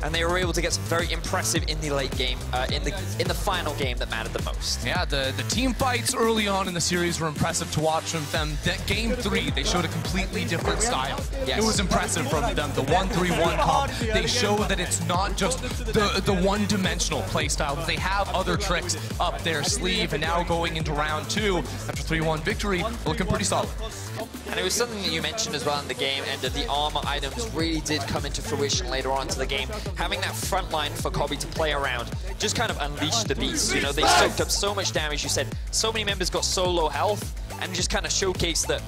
S1: And they were able to get some very impressive in the late game, in the final game that mattered the most.
S2: Yeah, the team fights early on in the series were impressive to watch from them. That game 3, they showed a completely different style. Yes. It was impressive from them. The 1-3-1 comp, they show that it's not just the one-dimensional play style. They have other tricks up their sleeve, and now going into round 2, after 3-1 victory, looking pretty solid.
S1: And it was something that you mentioned as well in the game, and that the armor items really did come into fruition later on into the game. Having that front line for Kobe to play around just kind of unleashed the beast. You know, they soaked up so much damage. You said so many members got so low health, and just kind of showcased that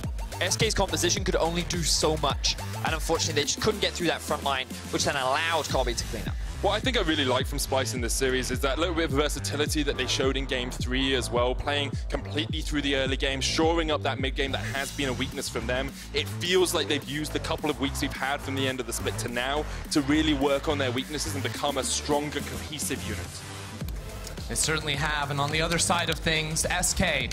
S1: SK's composition could only do so much. And unfortunately, they just couldn't get through that front line, which then allowed Kobe to clean up.
S3: What I think I really like from Splyce in this series is that little bit of versatility that they showed in game 3 as well, playing completely through the early game, shoring up that mid game that has been a weakness from them. It feels like they've used the couple of weeks we've had from the end of the split to now to really work on their weaknesses and become a stronger, cohesive unit.
S2: They certainly have, and on the other side of things, SK.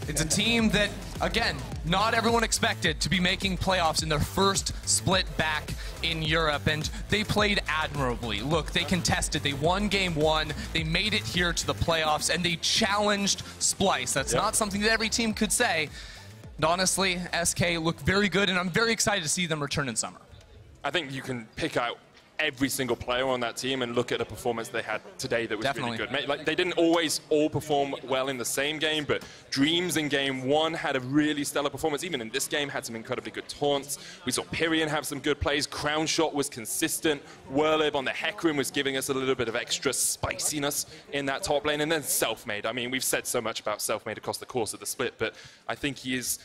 S2: It's a team that, again, not everyone expected to be making playoffs in their first split back in Europe, and they played admirably. Look, they contested, they won game 1, they made it here to the playoffs, and they challenged Splyce. That's not something that every team could say. And honestly, SK look very good, and I'm very excited to see them return in summer.
S3: I think you can pick out every single player on that team and look at a performance they had today that was really good. Like, they didn't always all perform well in the same game, but Dreams in game 1 had a really stellar performance. Even in this game, had some incredibly good taunts. We saw Pyrion have some good plays. Crown Shot was consistent. Warlib on the Hecarim was giving us a little bit of extra spiciness in that top lane. And then Selfmade. I mean, we've said so much about Selfmade across the course of the split, but I think he is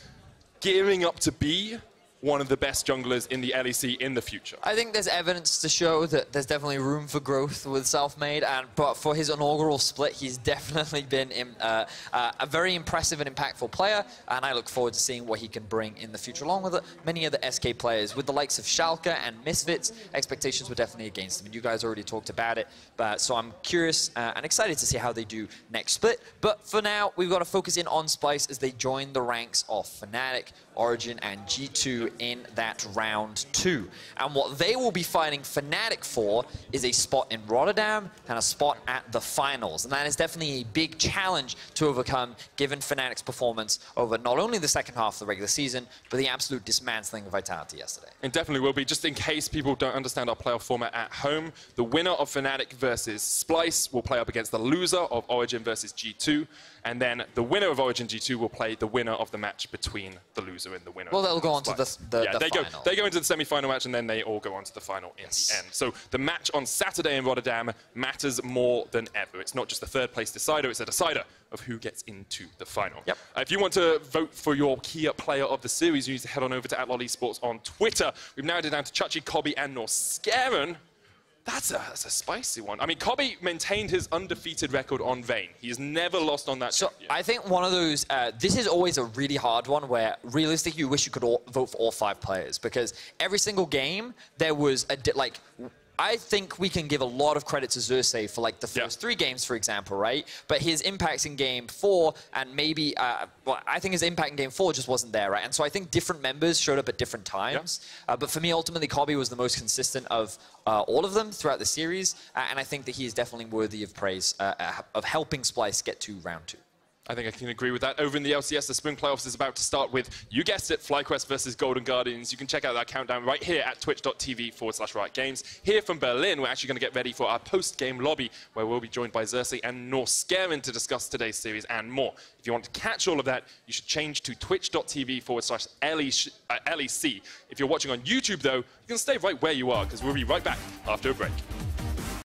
S3: gearing up to be one of the best junglers in the LEC in the future.
S1: I think there's evidence to show that there's definitely room for growth with Selfmade, but for his inaugural split, he's definitely been a very impressive and impactful player, and I look forward to seeing what he can bring in the future, along with many other SK players. With the likes of Schalke and Misfits, expectations were definitely against them, and you guys already talked about it, so I'm curious and excited to see how they do next split. But for now, we've got to focus in on Splyce as they join the ranks of Fnatic, Origin, and G2 in that round 2. And what they will be fighting Fnatic for is a spot in Rotterdam and a spot at the finals. And that is definitely a big challenge to overcome, given Fnatic's performance over not only the second half of the regular season, but the absolute dismantling of Vitality yesterday.
S3: It definitely will be. Just in case people don't understand our playoff format at home, the winner of Fnatic versus Splyce will play up against the loser of Origin versus G2. And then the winner of Origin G2 will play the winner of the match between the loser and the winner.
S1: Well, they'll go on to the
S3: final. They go into the semi-final match, and then they all go on to the final in the end. So the match on Saturday in Rotterdam matters more than ever. It's not just the third place decider, it's a decider of who gets into the final.
S1: Yep.
S3: If you want to vote for your key player of the series, you need to head on over to @LolEsports on Twitter. We've narrowed it down to Chachi, Kobe, and Norskeren. That's a spicy one. I mean, Kobe maintained his undefeated record on Vayne. He's never lost on that.
S1: So I think one of those, this is always a really hard one where realistically you wish you could vote for all 5 players, because every single game there was I think we can give a lot of credit to Xerxes for like the first 3 games, for example, right? But his impacts in game 4 and maybe, well, I think his impact in game 4 just wasn't there, right? And so I think different members showed up at different times. But for me, ultimately, Kobe was the most consistent of all of them throughout the series. And I think that he is definitely worthy of praise of helping Splyce get to round 2.
S3: I think I can agree with that. Over in the LCS, the Spring Playoffs is about to start with, you guessed it, FlyQuest versus Golden Guardians. You can check out that countdown right here at twitch.tv/Riot Games. Here from Berlin, we're actually going to get ready for our post-game lobby, where we'll be joined by Xerxes and Norscarin to discuss today's series and more. If you want to catch all of that, you should change to twitch.tv/LEC. If you're watching on YouTube, though, you can stay right where you are, because we'll be right back after a break.